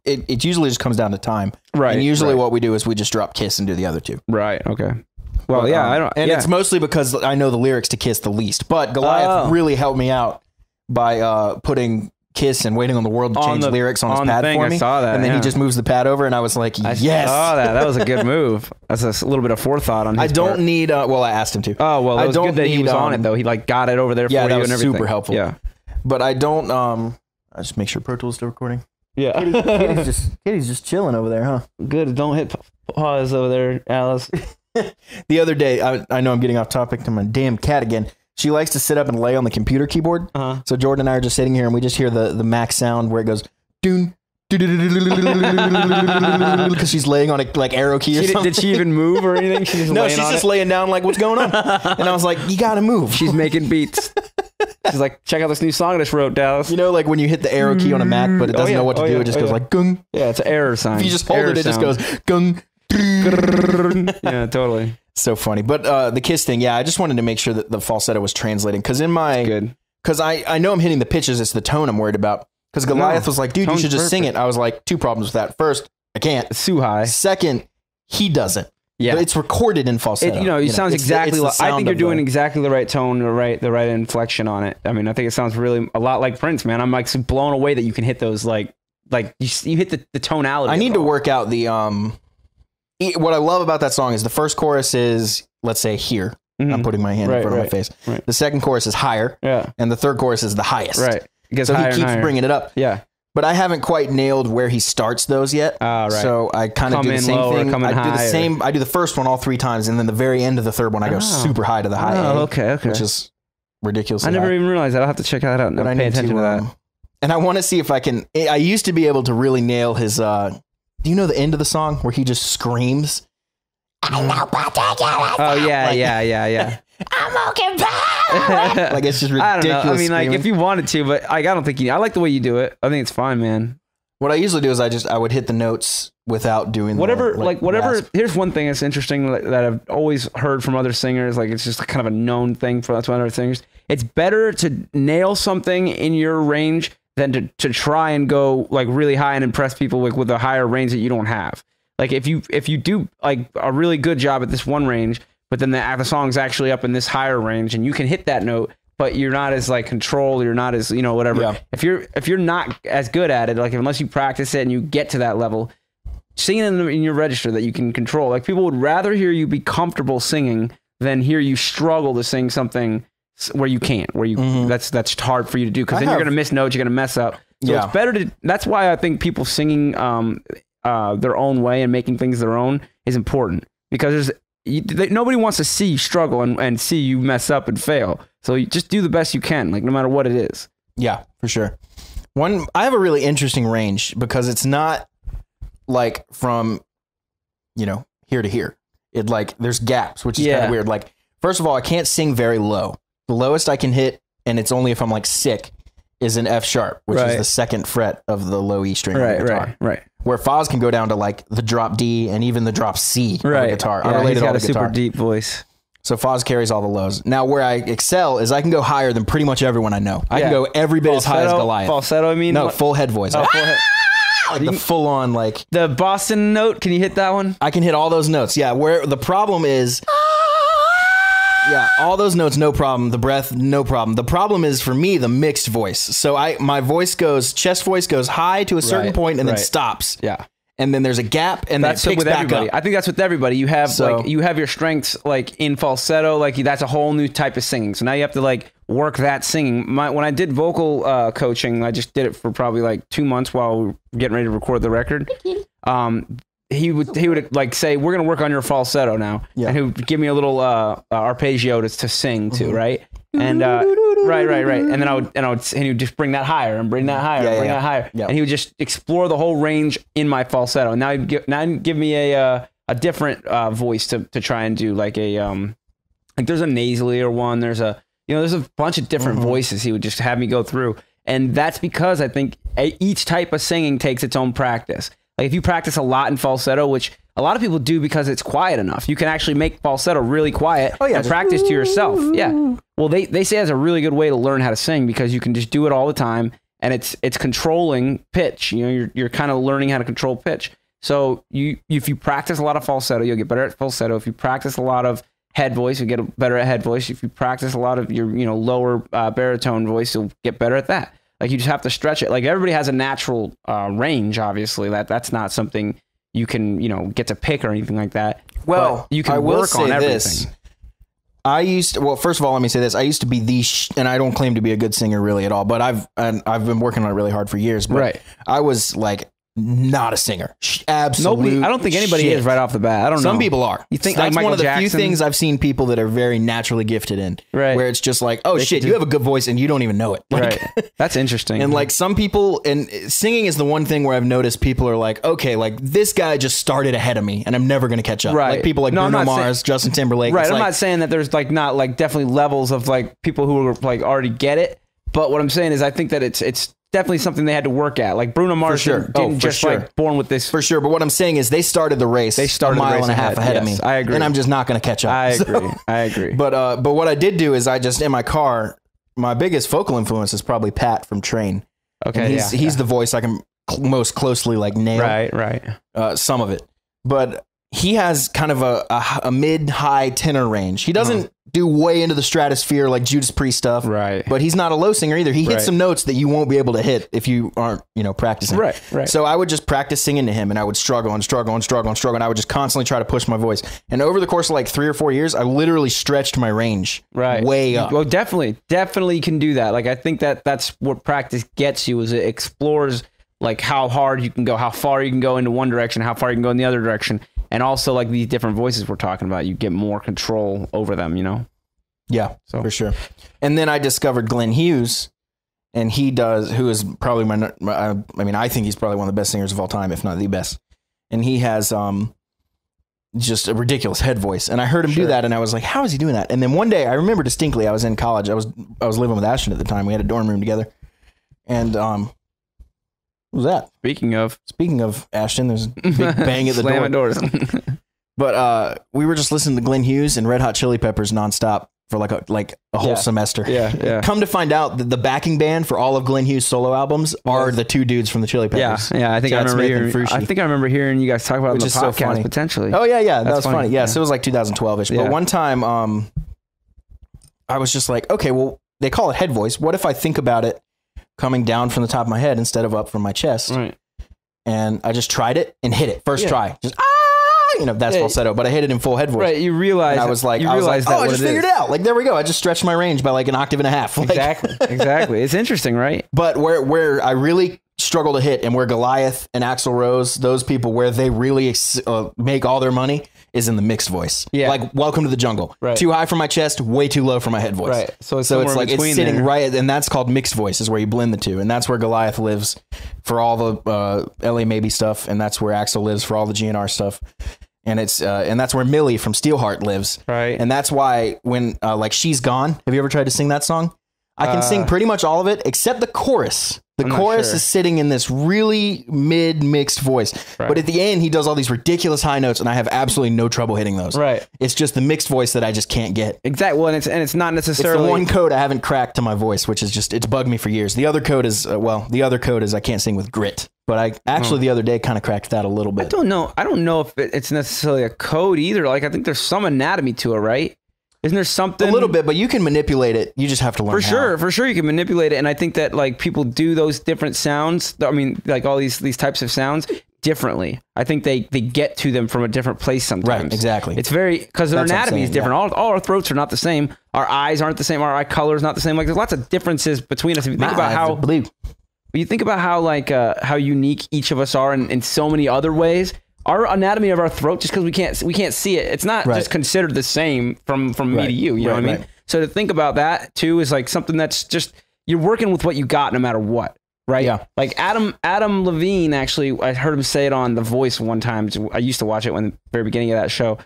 it usually just comes down to time, right? And usually, what we do is we just drop Kiss and do the other two. Right. Okay. Well, I don't. And it's mostly because I know the lyrics to Kiss the least. But Goliath really helped me out by putting Kiss and Waiting on the World to change lyrics on his pad for me. I saw that, and then he just moves the pad over, and I was like, yes. I saw that. That was a good move. That's a little bit of forethought on his part. I don't need. Well, I asked him to. Oh well, it was good that he was on it though. He like got it over there for you and everything. Super helpful. Yeah. But I don't. I just make sure Pro Tools is still recording. Yeah. Katie's just chilling over there, huh? Good. Don't hit pause over there, Alice. The other day, I know I'm getting off topic to my damn cat again. She likes to sit up and lay on the computer keyboard. So Jordan and I are just sitting here and we just hear the Mac sound where it goes, doon, because she's laying on a like arrow key or something. Did she even move or anything? She's just laying down like, what's going on? And I was like, you gotta move. She's making beats. She's like, check out this new song I just wrote, Dallas. You know, like when you hit the arrow key on a Mac, but it doesn't know what to do. It just goes like, gung. Yeah, it's an error sign. If you just hold it just goes, gung. Yeah, totally. So funny. But the Kiss thing, yeah, I just wanted to make sure that the falsetto was translating. Because I know I'm hitting the pitches. It's the tone I'm worried about. Because Goliath was like, dude, you should just sing it. I was like, 2 problems with that. First, I can't. It's too high. Second, he doesn't. Yeah. But it's recorded in falsetto. It sounds exactly like, I think you're doing exactly the right tone, the right inflection on it. I mean, I think it sounds really a lot like Prince, man. I'm like blown away that you can hit those like you hit the tonality. I need to work out the what I love about that song is the first chorus is, let's say, here. I'm putting my hand in front of my face. Right. The second chorus is higher. Yeah. And the third chorus is the highest. Right. So he keeps bringing it up. Yeah. But I haven't quite nailed where he starts those yet. Right. So I kind of do the same thing. I do the first one all 3 times, and then the very end of the third one, I go super high to the high A. Okay. Which is ridiculous. I never even realized that. I'll have to check that out and pay attention to that. And I want to see if I can. I used to be able to really nail his. Do you know the end of the song where he just screams? I know particular. Oh yeah. I'm okay. Like it's just ridiculous. I don't know. I mean, screaming. like if you wanted to, but I don't think I like the way you do it. I think it's fine, man. What I usually do is I would hit the notes without doing whatever. Rasp. Here's one thing that's interesting that I've always heard from other singers. Like it's just kind of a known thing for other singers. It's better to nail something in your range than to try and go like really high and impress people with a higher range that you don't have. Like if you do like a really good job at this one range, but then the song's actually up in this higher range and you can hit that note, but you're not as like controlled, you're not as, whatever. Yeah. If you're not as good at it, like unless you practice it and you get to that level, sing it in your register that you can control. Like people would rather hear you be comfortable singing than hear you struggle to sing something where you can't, that's hard for you to do. Cause then you're going to miss notes, you're going to mess up. So it's better that's why I think people singing, their own way and making things their own is important because nobody wants to see you struggle and see you mess up and fail. So you just do the best you can, like no matter what it is. Yeah, for sure. I have a really interesting range because it's not like from, here to here. It like, there's gaps, which is kind of weird. Like, first of all, I can't sing very low. The lowest I can hit, and it's only if I'm like sick, is an F sharp, which is the 2nd fret of the low E string of the guitar. Right. Where Foz can go down to like the drop D and even the drop C of the guitar. Yeah, he's got a super deep voice. So Foz carries all the lows. Now where I excel is I can go higher than pretty much everyone I know. I can go every bit as high as Goliath. Falsetto, I mean? No, full head voice. Oh, full head. Like the full on like... The Boston note, can you hit that one? I can hit all those notes. Yeah, where the problem is... Yeah, all those notes, no problem. The breath, no problem. The problem is for me, the mixed voice. So my chest voice goes high to a certain point and then stops. Yeah. And then there's a gap and then it picks back up. I think that's with everybody. You have you have your strengths like in falsetto, like that's a whole new type of singing. So now you have to like work that singing. When I did vocal coaching, I just did it for probably like 2 months while we were getting ready to record the record. He would like say, we're going to work on your falsetto now. Yeah. And he would give me a little arpeggio to sing to, right? And right. And then I would and he would just bring that higher and bring that higher, that higher. Yeah. And he would just explore the whole range in my falsetto. And now he'd give me a different voice to try and do like a like there's a nasalier one. There's a bunch of different voices he would just have me go through. And that's because I think each type of singing takes its own practice. Like if you practice a lot in falsetto, which a lot of people do because it's quiet enough, you can actually make falsetto really quiet and practice to yourself. Yeah. Well, they say it's a really good way to learn how to sing because you can just do it all the time and it's controlling pitch. You're kind of learning how to control pitch. So if you practice a lot of falsetto, you'll get better at falsetto. If you practice a lot of head voice, you'll get better at head voice. If you practice a lot of your lower baritone voice, you'll get better at that. Like you just have to stretch it. Like everybody has a natural range, obviously. That's not something you can, get to pick or anything like that. Well, but you can work on everything. Well, first of all, let me say this. I used to be and I don't claim to be a good singer really at all, but I've been working on it really hard for years. But right. I was like not a singer. Absolutely. I don't think anybody is right off the bat. I don't know. Some people are. You think that's like one of the Jackson? few things I've seen people that are very naturally gifted in. Right. Where it's just like, oh shit, you have a good voice and you don't even know it. Like, right. That's interesting. And like some people, and singing is the one thing where I've noticed people are like, okay, like this guy just started ahead of me and I'm never going to catch up. Right. Like people like Bruno Mars, Justin Timberlake. Right. I'm like, not saying that there's like not like definitely levels of like people who are like already get it. But what I'm saying is I think that it's definitely something they had to work at. Like Bruno Mars didn't just like born with this. For sure. But what I'm saying is they started the race a mile and a half ahead of me. I agree. And I'm just not going to catch up. I agree. But what I did do is I just, in my car, my biggest vocal influence is probably Pat from Train. Okay. And he's the voice I can most closely like nail. Right. Some of it. But he has kind of a mid-high tenor range. He doesn't do way into the stratosphere like Judas Priest stuff. Right. But he's not a low singer either. He hits some notes that you won't be able to hit if you aren't, practicing. Right. So I would just practice singing to him and I would struggle and I would just constantly try to push my voice. And over the course of like 3 or 4 years, I literally stretched my range way up. Well, definitely you can do that. Like I think that's what practice gets you is it explores like how hard you can go, how far you can go into one direction, how far you can go in the other direction. And also like these different voices we're talking about, you get more control over them, Yeah, for sure. And then I discovered Glenn Hughes, and who is probably I think he's probably one of the best singers of all time, if not the best. And he has just a ridiculous head voice. And I heard him do that, and I was like, how is he doing that? And then one day, I remember distinctly, I was in college. I was living with Ashton at the time. We had a dorm room together. And what was that? Speaking of Ashton, there's a big bang at the Slamming doors. But we were just listening to Glenn Hughes and Red Hot Chili Peppers nonstop for like a whole semester. Yeah. Come to find out that the backing band for all of Glenn Hughes' solo albums are the two dudes from the Chili Peppers. Yeah. I think I remember hearing you guys talk about it on the podcast, so funny. potentially. Oh yeah. That was funny. Yeah. So it was like 2012ish. But one time, I was just like, okay, well, they call it head voice. What if I think about it coming down from the top of my head instead of up from my chest? Right. And I just tried it and hit it first try. Just that's falsetto, but I hit it in full head voice. Right. You realize. And I was like, I just figured it out. Like, there we go. I just stretched my range by like an octave and a half. Like, Exactly. It's interesting, right? But where I really struggle to hit, and where Goliath and Axl Rose, those people, where they really make all their money, is in the mixed voice. Yeah. Like Welcome to the Jungle. Right. Too high for my chest, way too low for my head voice. Right. So it's like it's sitting there. Right, and that's called mixed voice, is where you blend the two, and that's where Goliath lives for all the LA Maybe stuff, and that's where Axl lives for all the GNR stuff. And it's and that's where Millie from Steelheart lives. Right. And that's why when like She's Gone, have you ever tried to sing that song? I can sing pretty much all of it except the chorus. The chorus is sitting in this really mixed voice. Right. But at the end, he does all these ridiculous high notes, and I have absolutely no trouble hitting those. Right. It's just the mixed voice that I just can't get. Exactly. Well, and it's not necessarily... It's the one code I haven't cracked to my voice, which is just, it's bugged me for years. The other code is, I can't sing with grit. But I actually the other day kind of cracked that a little bit. I don't know if it's necessarily a code either. Like, I think there's some anatomy to it, right? Isn't there something? A little bit, but you can manipulate it. You just have to learn how. For sure, you can manipulate it. And I think that like people do those different sounds. I mean, like all these types of sounds differently. I think they get to them from a different place sometimes. Right, exactly. It's because their anatomy is different. Yeah. All our throats are not the same. Our eyes aren't the same. Our eye color is not the same. Like there's lots of differences between us. If you think about how unique each of us are in so many other ways. Our anatomy of our throat, just because we can't see it, it's not just considered the same from me to you. You know what I mean? Right. So to think about that too is like something that's just, you're working with what you got no matter what, right? Yeah. Like Adam Levine, actually, I heard him say it on The Voice one time. I used to watch it when the very beginning of that show.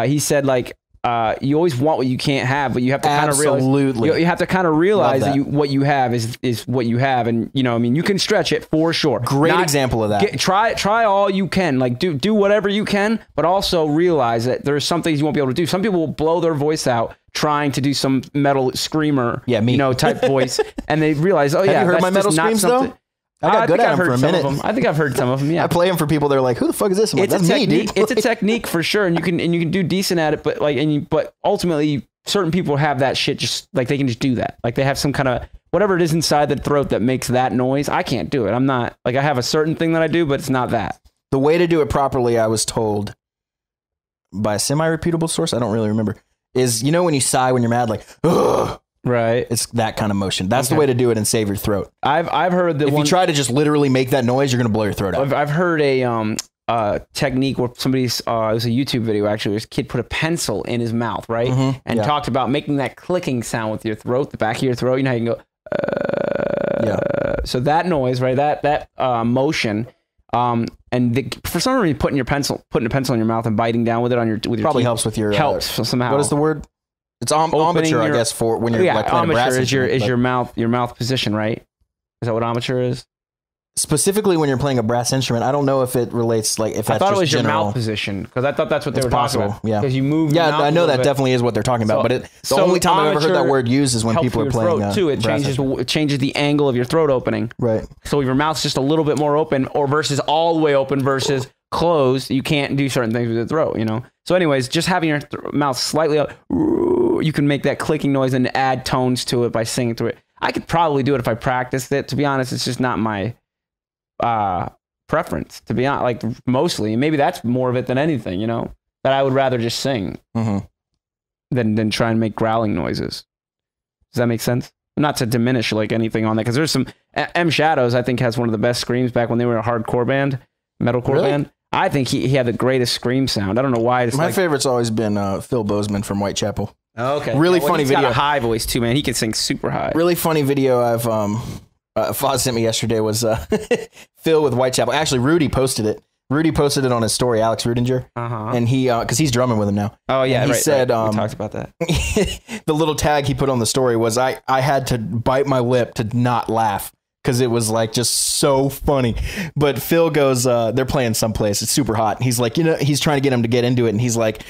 He said like, you always want what you can't have, but you have to kind of realize you have to kind of realize that what you have is what you have, and I mean, you can stretch it for sure. Great example of that. Try all you can, like do whatever you can, but also realize that there's some things you won't be able to do. Some people will blow their voice out trying to do some metal screamer, type voice, and they realize, have you heard my metal screams though? I got good at them for a minute. I think I've heard some of them. Yeah, I play them for people. They're like, "Who the fuck is this?" I'm like, "That's me, dude." It's a technique for sure, and you can do decent at it. But ultimately, certain people have that shit. Just like they can just do that. Like they have some kind of whatever it is inside the throat that makes that noise. I can't do it. I'm not like I have a certain thing that I do, but it's not that. The way to do it properly, I was told by a semi-reputable source, I don't really remember, is, you know, when you sigh when you're mad, like, ugh. Right. It's that kind of motion. That's the way to do it and save your throat. I've heard that if you try to just literally make that noise, you're going to blow your throat out. I've heard a technique where somebody's, it was a YouTube video actually, where this kid put a pencil in his mouth, right? And talked about making that clicking sound with your throat, the back of your throat. You know how you can go, so that noise, right? That motion, for some reason, putting a pencil in your mouth and biting down with it on your probably teeth helps with your helps somehow. What is the word? It's embouchure, I guess, for when you're like playing a brass instrument. Is your mouth position, right? Is that what embouchure is? Specifically when you're playing a brass instrument, I don't know if it relates, like if that's I thought it was general. your mouth position, because I thought that's what they were talking about. Yeah, because you move. Yeah, I know that definitely is what they're talking about. But the only time I've ever heard that word used is when people are playing. It changes the angle of your throat opening. Right. So if your mouth's just a little bit more open, or versus all the way open versus closed, you can't do certain things with your throat. You know. So, anyways, just having your mouth slightly up, you can make that clicking noise and add tones to it by singing through it. I could probably do it if I practiced it. To be honest, it's just not my preference, to be honest, like mostly. Maybe that's more of it than anything, you know, that I would rather just sing than try and make growling noises. Does that make sense? Not to diminish like anything on that, because there's some M Shadows, I think, has one of the best screams back when they were a hardcore band, metalcore band. I think he had the greatest scream sound. I don't know why. My favorite's always been Phil Bozeman from Whitechapel. Okay. Really funny video. Got a high voice too, man. He can sing super high. Really funny video I've Foz sent me yesterday was Phil with Whitechapel. Actually, Rudy posted it. Rudy posted it on his story, Alex Rudinger. And he, because he's drumming with him now. Oh, yeah. And he said, we talked about that. The little tag he put on the story was, I had to bite my lip to not laugh, because it was like just so funny. But Phil goes, they're playing someplace. It's super hot. He's like, you know, he's trying to get him to get into it. And he's like,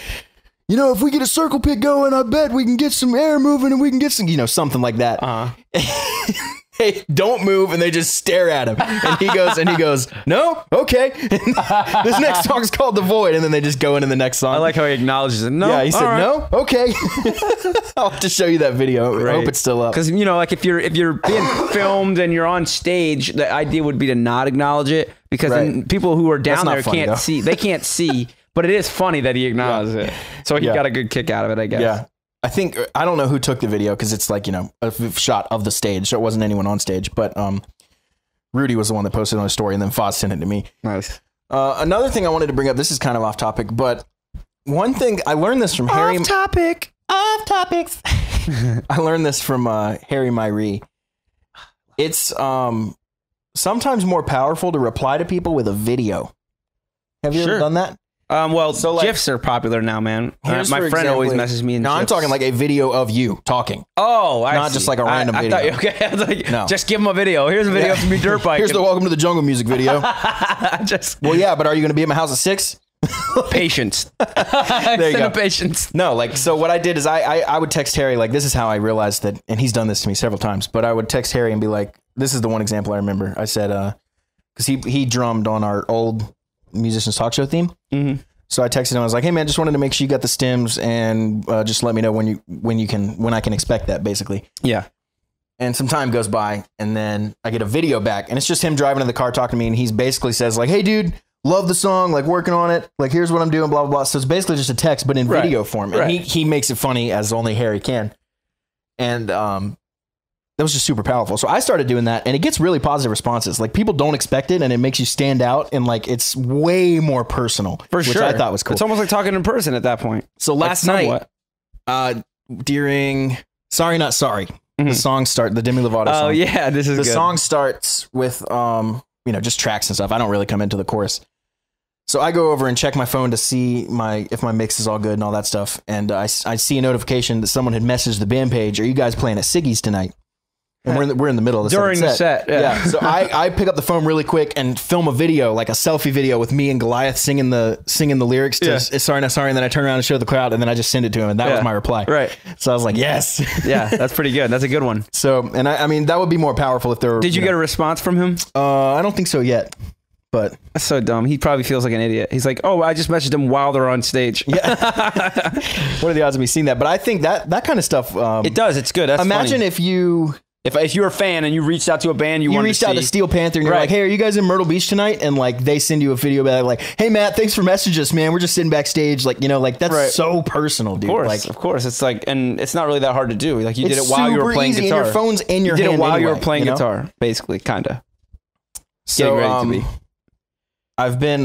you know, if we get a circle pit going, I bet we can get some air moving and we can get some, you know, something like that. They don't move and they just stare at him. And he goes, no? Okay. This next song's called The Void. And then they just go into the next song. I like how he acknowledges it. No. Yeah, he said, no? Okay. I'll have to show you that video. I hope it's still up. Because, you know, like if you're being filmed and you're on stage, the idea would be to not acknowledge it, because then people who are down there can't see. They can't see. But it is funny that he acknowledges it. So he got a good kick out of it, I guess. Yeah. I don't know who took the video, because it's like, you know, a shot of the stage. So it wasn't anyone on stage. But Rudy was the one that posted on his story, and then Foz sent it to me. Nice. Another thing I wanted to bring up, this is kind of off topic, but one thing, I learned this from Harry. Off topics. I learned this from Harry Myrie. It's sometimes more powerful to reply to people with a video. Have you ever done that? Well, so like, GIFs are popular now, man. My friend always messages me in GIFs. I'm talking like a video of you talking. Oh, not just like a random video. I was like, no. Just give him a video. Here's a video of me dirt biking. Here's the Welcome to the Jungle music video. Well, yeah, but are you going to be at my house at 6? Patience. There you go. Patience. No, like, so what I did is I would text Harry, like, this is how I realized that, and he's done this to me several times, but I would text Harry and be like, this is the one example I remember. I said, because he drummed on our old Musicians Talk Show theme. So I texted him. I was like, "Hey man, just wanted to make sure you got the stems, and just let me know when I can expect that." Basically, yeah. And some time goes by, and then I get a video back, and it's just him driving in the car talking to me, and he's basically says like, "Hey dude, love the song, like working on it, like here's what I'm doing, blah blah blah." So it's basically just a text, but in video form, and he makes it funny as only Harry can, and that was just super powerful. So I started doing that, and it gets really positive responses. Like people don't expect it, and it makes you stand out, and like it's way more personal, which I thought was cool. It's almost like talking in person at that point. So last night, during Sorry Not Sorry, the song the Demi Lovato song. Oh yeah, this is the good. song starts with you know, just tracks and stuff. I don't really come into the chorus. So I go over and check my phone to see if my mix is all good and all that stuff, and I see a notification that someone had messaged the band page, "Are you guys playing at Siggy's tonight?" And we're in the middle of the during the set. Yeah. So I pick up the phone really quick and film a video, like a selfie video with me and Goliath singing the lyrics to Sorry Not Sorry, and then I turn around and show the crowd, and then I just send it to him, and that was my reply. Right. So I was like, yes. Yeah, that's pretty good. That's a good one. So, and I mean, that would be more powerful if there were. Did you get a response from him? I don't think so yet. But that's so dumb. He probably feels like an idiot. He's like, "Oh, I just messaged him while they're on stage." Yeah. What are the odds of me seeing that? But I think that kind of stuff. It does. It's good. That's imagine funny. if you If you're a fan and you reached out to a band you reached out to Steel Panther and you're like, hey, are you guys in Myrtle Beach tonight? And like they send you a video back like, hey Matt, thanks for messaging us, man. We're just sitting backstage. Like, you know, like that's so personal, dude. Of course. It's like, and it's not really that hard to do. Like you did it while you were playing guitar. Your phone's in your hand. You did it while anyway, you were playing guitar, basically, kind of. So, ready to be. I've been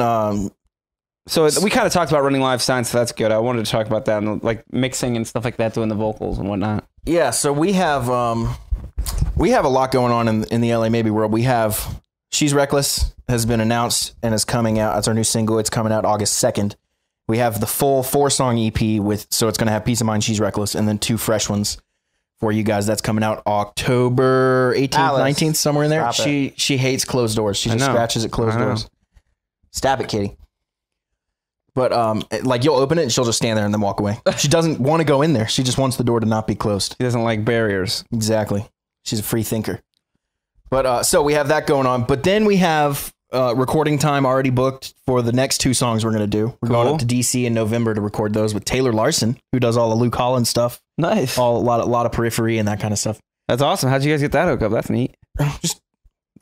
so we kind of talked about running live signs, so that's good. I wanted to talk about that and like mixing and stuff like that, doing the vocals and whatnot. Yeah, so we have a lot going on in the LA Maybe world. We have She's Reckless has been announced and is coming out. That's our new single. It's coming out August 2nd. We have the full 4-song EP so it's going to have Peace of Mind, She's Reckless, and then 2 fresh ones for you guys. That's coming out October 18th, 19th, somewhere in there. She hates closed doors. She just scratches at closed doors. Stab it, Katie. But like you'll open it and she'll just stand there and then walk away. She doesn't want to go in there. She just wants the door to not be closed. She doesn't like barriers. Exactly. She's a free thinker. But so we have that going on. But then we have recording time already booked for the next 2 songs we're going to do. We're going up to DC in November to record those with Taylor Larson, who does all the Luke Collins stuff. Nice. A lot of Periphery and that kind of stuff. That's awesome. How'd you guys get that hook up? That's neat. Just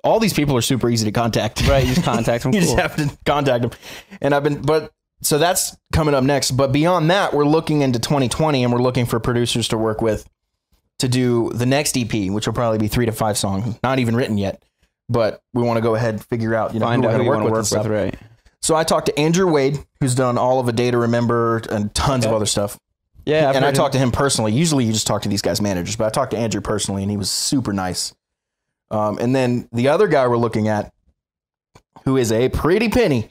all these people are super easy to contact. Right. You just contact them. You just have to contact them. And so that's coming up next. But beyond that, we're looking into 2020 and we're looking for producers to work with to do the next EP, which will probably be 3 to 5 songs, not even written yet. But we want to go ahead and figure out, find out who we're going to work with. Right. So I talked to Andrew Wade, who's done all of A Day to Remember and tons of other stuff. Yeah. And I talked to him personally. Usually you just talk to these guys' managers, but I talked to Andrew personally and he was super nice. And then the other guy we're looking at, who is a pretty penny,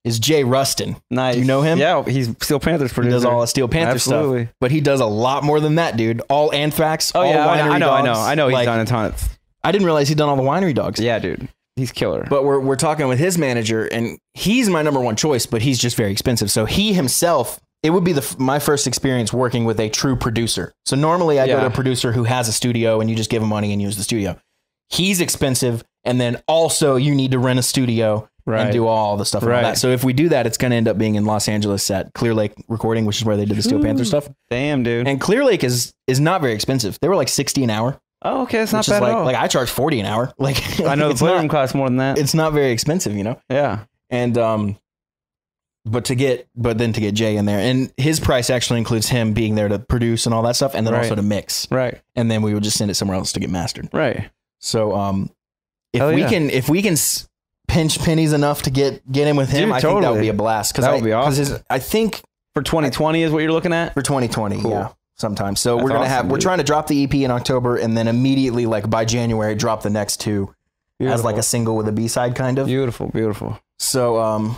is Jay Rustin. Nice. Do you know him? Yeah, he's Steel Panther's producer. He does all the Steel Panther stuff. But he does a lot more than that, dude. All Anthrax, all Winery Dogs. I know he's done a ton of... I didn't realize he'd done all the Winery Dogs. Yeah, dude. He's killer. But we're talking with his manager, and he's my number one choice, but he's just very expensive. So he himself, it would be my first experience working with a true producer. So normally I go to a producer who has a studio, and you just give him money and use the studio. He's expensive, and then also you need to rent a studio and do all the stuff like that. So if we do that, it's going to end up being in Los Angeles at Clear Lake Recording, which is where they did the Steel Panther stuff. Damn, dude. And Clear Lake is not very expensive. They were like $60 an hour. Oh, okay. It's not bad at all. Like I charge $40 an hour. Like I know the playroom costs more than that. It's not very expensive, you know? Yeah. And but then to get Jay in there, and his price actually includes him being there to produce and all that stuff, and then also to mix. Right. And then we would just send it somewhere else to get mastered. Right. So if we can pinch pennies enough to get in with him, I think that would be a blast. That would be awesome. I think for 2020 is what you're looking at? For 2020, yeah. Sometimes. So we're trying to drop the EP in October and then immediately, like by January, drop the next 2 as like a single with a B-side kind of. Beautiful, beautiful. So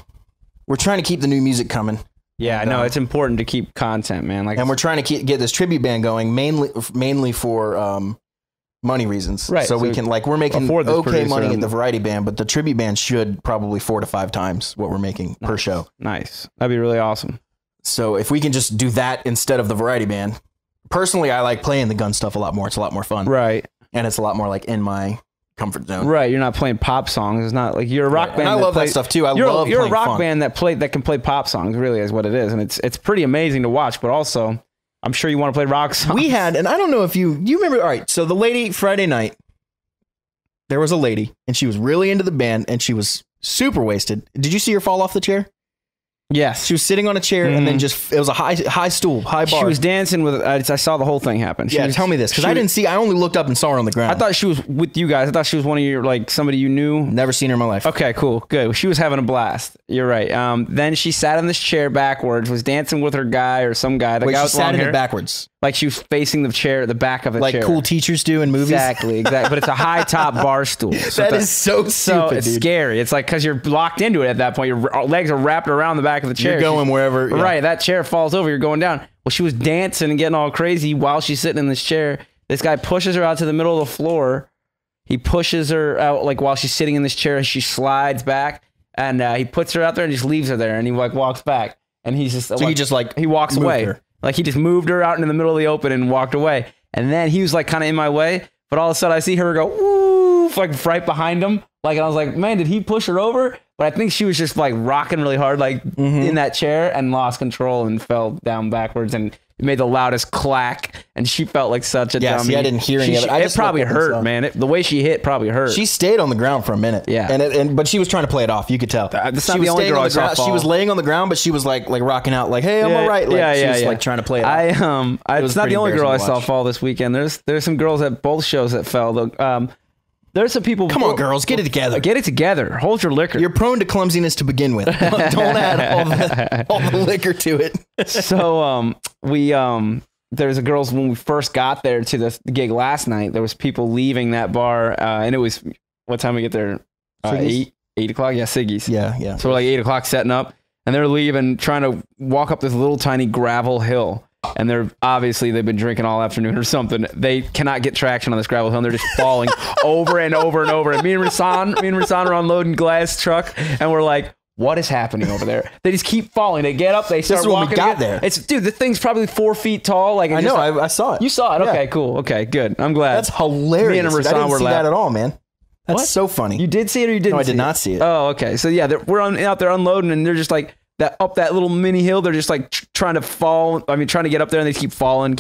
we're trying to keep the new music coming. Yeah, no, it's important to keep content, man. And we're trying to get this tribute band going mainly for money reasons. Right. So we can, like, we're making okay money at the variety band, but the tribute band should probably 4 to 5 times what we're making per show. Nice. That'd be really awesome. So if we can just do that instead of the variety band. Personally, I like playing the gun stuff a lot more. It's a lot more fun. Right. And it's a lot more like in my comfort zone. Right. You're not playing pop songs. It's not like you're a rock band. And I love that stuff too. You're a rock band that can play pop songs, really is what it is. And it's pretty amazing to watch, but also I'm sure you want to play rock songs. We had, and I don't know if you remember, all right, so the lady Friday night, there was a lady and she was really into the band and she was super wasted. Did you see her fall off the chair? Yes. She was sitting on a chair and then it was a high stool, high bar. She was dancing with, I saw the whole thing happen. Tell me this, because I only looked up and saw her on the ground. I thought she was with you guys. I thought she was one of your, like, somebody you knew. Never seen her in my life. Okay, cool, good. She was having a blast. You're right. Then she sat in this chair backwards, was dancing with her guy or some guy. Wait, she sat in it backwards? Like she was facing the chair, the back of the chair. Like cool teachers do in movies? Exactly. But it's a high top bar stool. So that is so stupid, So it's scary. It's like, because you're locked into it at that point. Your legs are wrapped around the back of the chair. You're going wherever. Yeah. Right. That chair falls over. You're going down. Well, she was dancing and getting all crazy while she's sitting in this chair. This guy pushes her out to the middle of the floor. He pushes her out, like, while she's sitting in this chair. She slides back, and he puts her out there and just leaves her there. And he, like, walks back. And he's just... So he walks away. Her. Like, he just moved her out into the middle of the open and walked away. And then he was, like, kind of in my way. But all of a sudden, I see her go, woo, poof, like right behind him. Like, I was like, man, did he push her over? But I think she was just like rocking really hard, like in that chair, and lost control and fell down backwards, and it made the loudest clack. And she felt like such a dummy. See, I didn't hear any of it. It probably hurt, man. The way she hit probably hurt. She stayed on the ground for a minute. Yeah, but she was trying to play it off. You could tell. That's not the only girl I saw fall. She was laying on the ground, but she was like rocking out, like, "Hey, I'm all right." Like, she was like trying to play it off. It's not the only girl I saw fall this weekend. There's some girls at both shows that fell. There's some people. Come on, girls, get it together. Get it together. Hold your liquor. You're prone to clumsiness to begin with. Don't add all the liquor to it. So there's a girls when we first got there to the gig last night. There was people leaving that bar, and it was what time we get there? 8 o'clock. Yeah, Siggy's. Yeah. So we're like 8 o'clock setting up, and they're leaving, trying to walk up this little tiny gravel hill. And they've been drinking all afternoon or something. They cannot get traction on this gravel hill, and they're just falling over and over and over. And me and Rasan are unloading glass truck, and we're like, what is happening over there? They just keep falling. They get up, they start walking. When we got there. The thing's probably 4 feet tall. Like, I know, I saw it. You saw it? Okay, cool. Okay, good. I'm glad. That's hilarious. Me and Rasan I didn't see that at all, man. That's so funny. You did see it or you didn't? No, I did not see it. Oh, okay. So yeah, we're out there unloading, and they're just like, up that little mini hill, they're just like trying to fall. I mean, trying to get up there, and they keep falling.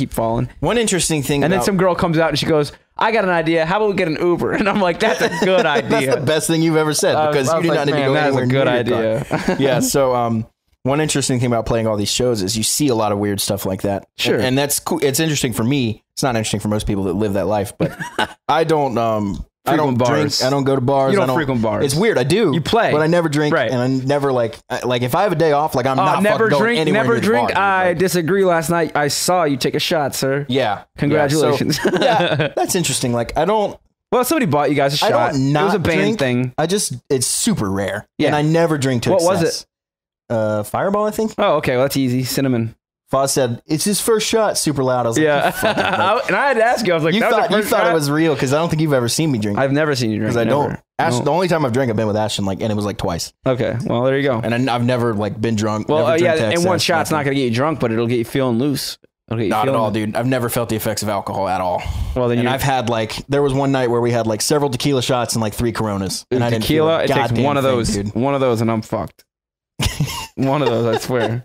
One interesting thing, and then some girl comes out and she goes, "I got an idea. How about we get an Uber?" And I'm like, "That's a good idea." That's the best thing you've ever said, because you do not need to go anywhere near your car. That's a good idea. Yeah. So, one interesting thing about playing all these shows is you see a lot of weird stuff like that. Sure. And that's cool. It's interesting for me. It's not interesting for most people that live that life, but I don't. I don't drink. I don't go to bars. You don't frequent bars. It's weird. I do. You play, but I never drink, right. And I never like if I have a day off, like I'm not never fucking drink. Going anywhere Never near drink. the bar, I disagree. Last night I saw you take a shot, sir. Yeah. Congratulations. Yeah, so, that's interesting. Like I don't. Well, somebody bought you guys a shot. I don't not it was a band drink. thing. It's super rare. Yeah. And I never drink to excess. What was it? Fireball, I think. Oh, okay. Well, that's easy. Cinnamon. Foz said, "It's his first shot," super loud. I was like, yeah. And I had to ask you. I was like, you thought it was real, because I don't think you've ever seen me drink. I've never seen you drink. Because I don't. Ashton, the only time I've drank, I've been with Ashton, and it was like twice. Okay, well there you go. And I've never been drunk. Well, and one shot's not gonna get you drunk, but it'll get you feeling loose. Not at all, dude. I've never felt the effects of alcohol at all. Well, then I've had there was one night where we had several tequila shots and 3 Coronas. And I didn't feel tequila, it takes one of those, and I'm fucked. One of those, I swear.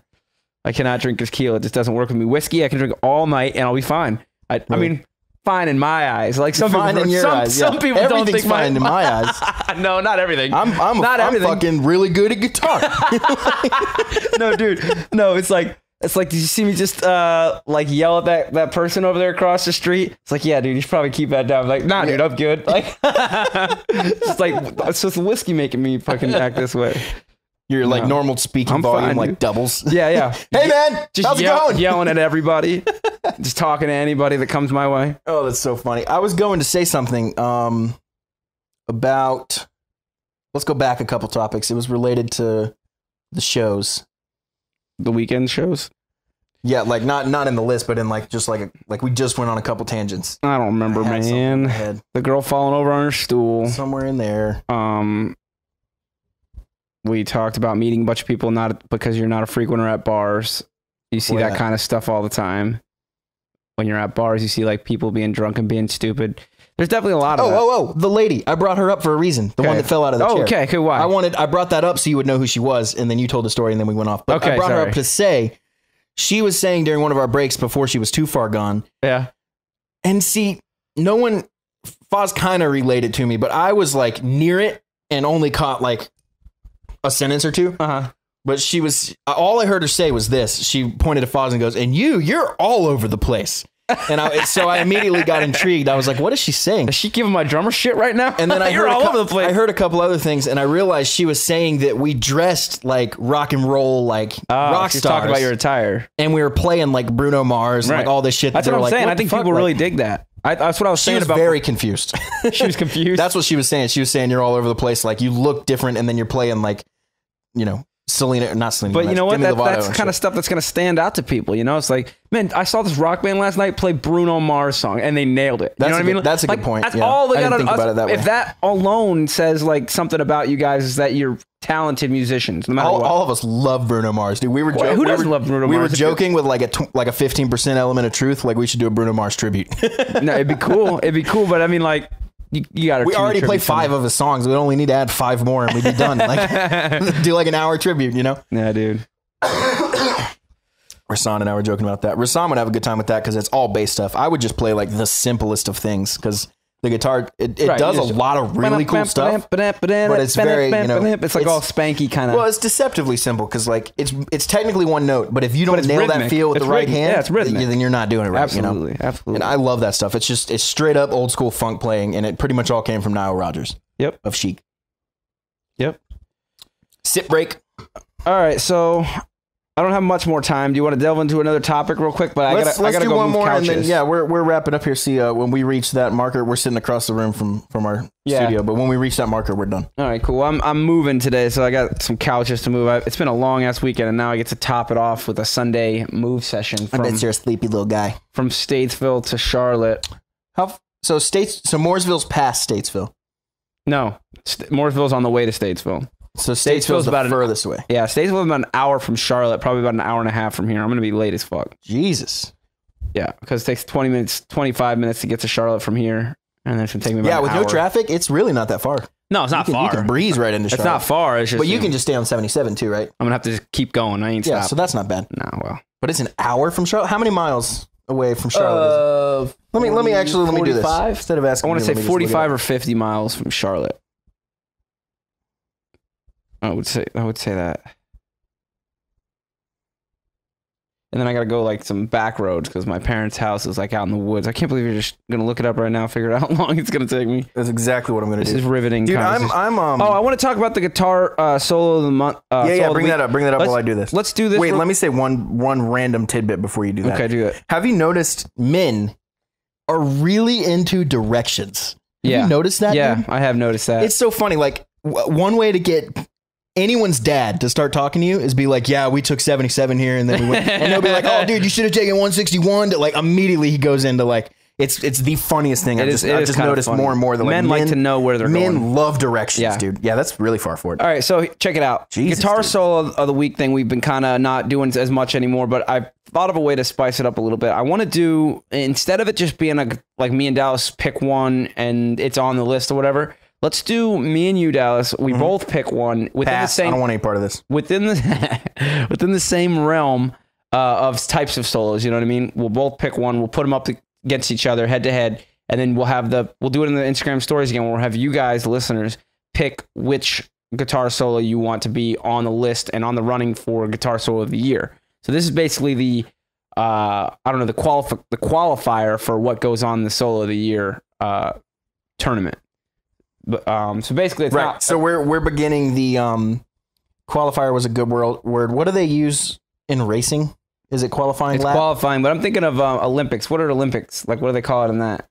I cannot drink tequila. It just doesn't work with me. Whiskey, I can drink all night and I'll be fine. I mean, fine in my eyes. Like some fine people, in your eyes. Some people don't think fine in my eyes. No, not everything. I'm fucking really good at guitar. No, dude. No, it's like, did you see me just yell at that person over there across the street? It's like, yeah, dude, you should probably keep that down. I'm like, nah, dude, I'm good. Like, it's just whiskey making me fucking act this way. Your normal speaking volume fine, doubles. Yeah. Hey man, how's it going? Yelling at everybody, just talking to anybody that comes my way. Oh, that's so funny. I was going to say something about. Let's go back a couple topics. It was related to the shows, the weekend shows. Yeah, not in the list, but in just we just went on a couple tangents. I don't remember, man. The girl falling over on her stool somewhere in there. We talked about meeting a bunch of people, not because you're not a frequenter at bars. You see that kind of stuff all the time. When you're at bars, you see people being drunk and being stupid. There's definitely a lot of that. Oh, the lady. I brought her up for a reason. The one that fell out of the chair. Okay, cool. Why? I brought that up so you would know who she was, and then you told the story, and then we went off. But I brought her up to say, she was saying during one of our breaks before she was too far gone. Yeah. And see, no one, Foz kind of related to me, but I was near it and only caught a sentence or two. But she was, all I heard her say was this. She pointed to Foz and goes, "And you're all over the place." And so I immediately got intrigued. I was like, what is she saying? Is she giving my drummer shit right now? And then I heard all over the place. I heard a couple other things, and I realized she was saying that we dressed like rock and roll, rock stars. She's talking about your attire. And we were playing Bruno Mars and all this shit. That's what I'm saying. I think people really dig that. That's what I was saying about. She was very confused. She was confused. That's what she was saying. She was saying you're all over the place. You look different, and then you're playing Selena, not Selena. But you know what? That's kind of stuff that's going to stand out to people. It's man, I saw this rock band last night play Bruno Mars song, and they nailed it. You know what I mean? That's a good point. That's all they got to think about it that way. If that alone says something about you guys, is that you're talented musicians. No matter what. All of us love Bruno Mars, dude. We were joking. Who doesn't love Bruno Mars? We were joking with a 15% element of truth. We should do a Bruno Mars tribute. No, it'd be cool. It'd be cool. But I mean, You got. We already played 5 of his songs. We only need to add 5 more, and we'd be done. Like, do like an hour tribute, you know? Yeah, dude. Rasan and I were joking about that. Rasan would have a good time with that because it's all bass stuff. I would just play like the simplest of things because the guitar it does a lot of really cool stuff, but it's very it's like all spanky kind of. Well, it's deceptively simple because like it's technically one note, but if you don't nail that feel with the right hand, it's rhythmic. Then you're not doing it right. Absolutely. And I love that stuff. It's straight up old school funk playing, and it pretty much all came from Nile Rodgers. Yep. Of Chic. Yep. Sit break. All right, so I don't have much more time. Do you want to delve into another topic real quick? But let's I gotta do go one move more, couches. and then we're wrapping up here. See, when we reach that marker, we're sitting across the room from our studio. But when we reach that marker, we're done. All right, cool. I'm moving today, so I got some couches to move. It's been a long ass weekend, and now I get to top it off with a Sunday move session. I bet you're a sleepy little guy. From Statesville to Charlotte. So Mooresville's past Statesville. No, Mooresville's on the way to Statesville. So Statesville's the furthest away. Yeah, Statesville's about an hour from Charlotte, probably about an hour and a half from here. I'm going to be late as fuck. Jesus. Yeah, because it takes 25 minutes to get to Charlotte from here, and then it's going to take me about an hour. Yeah, with no traffic, it's really not that far. No, it's not far. You can breeze right into Charlotte. It's not far. It's just, but you can just stay on 77 too, right? I'm going to have to just keep going. I ain't stopping. Yeah, so that's not bad. No, well. But it's an hour from Charlotte? How many miles away from Charlotte is it? Let me do this. Instead of asking I want to say 45 or 50 miles from Charlotte. I would say that. And then I got to go like some back roads because my parents' house is like out in the woods. I can't believe you're just going to look it up right now, figure out how long it's going to take me. That's exactly what I'm going to do. This is riveting. Dude, I want to talk about the guitar solo of the month. Bring that up while I do this. Let's do this. Wait, let me say one random tidbit before you do that. Okay, do that. Have you noticed men are really into directions? Have you noticed that? Yeah, dude? I have noticed that. It's so funny. Like one way to get anyone's dad to start talking to you is be like, yeah, we took 77 here and then we went, and they'll be like, oh dude, you should have taken 161. To, like immediately he goes into like, it's the funniest thing. I've just noticed more and more that men like to know where they're going. Men love directions, dude. Yeah, that's really far forward. All right, so check it out. Jesus, guitar dude. solo of the week thing we've been kind of not doing as much anymore, but I've thought of a way to spice it up a little bit. I want to do, instead of it just being like me and Dallas pick one and it's on the list or whatever, let's do me and you, Dallas. We both pick one within the same. I don't want any part of this. Within the same realm of types of solos. You know what I mean? We'll both pick one. We'll put them up against each other, head to head, and then we'll do it in the Instagram stories again. We'll have you guys, the listeners, pick which guitar solo you want to be on the list and on the running for guitar solo of the year. So this is basically the qualifier for what goes on the solo of the year tournament. But, so basically, it's right. not. So we're beginning the qualifier was a good word. What do they use in racing? Is it qualifying? It's lap? Qualifying, but I'm thinking of Olympics. What are Olympics? Like, what do they call it in that?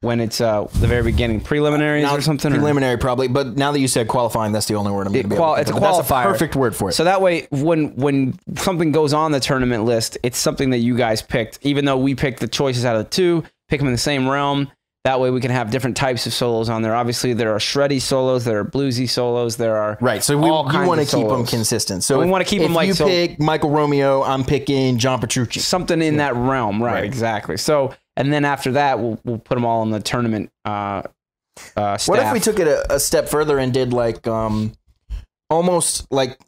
When it's the very beginning, preliminaries or something? Preliminary, probably. But now that you said qualifying, that's the only word I'm going to be able to. It's a qualifier. That's a perfect word for it. So that way, when something goes on the tournament list, it's something that you guys picked. Even though we picked the choices out of the two, pick them in the same realm. That way we can have different types of solos on there. Obviously, there are shreddy solos, there are bluesy solos, there are right. So we want to keep them consistent. So we want to keep them like you pick Michael Romeo, I'm picking John Petrucci. Something in that realm, right? Exactly. So and then after that, we'll put them all in the tournament. Staff. What if we took it a step further and did like almost like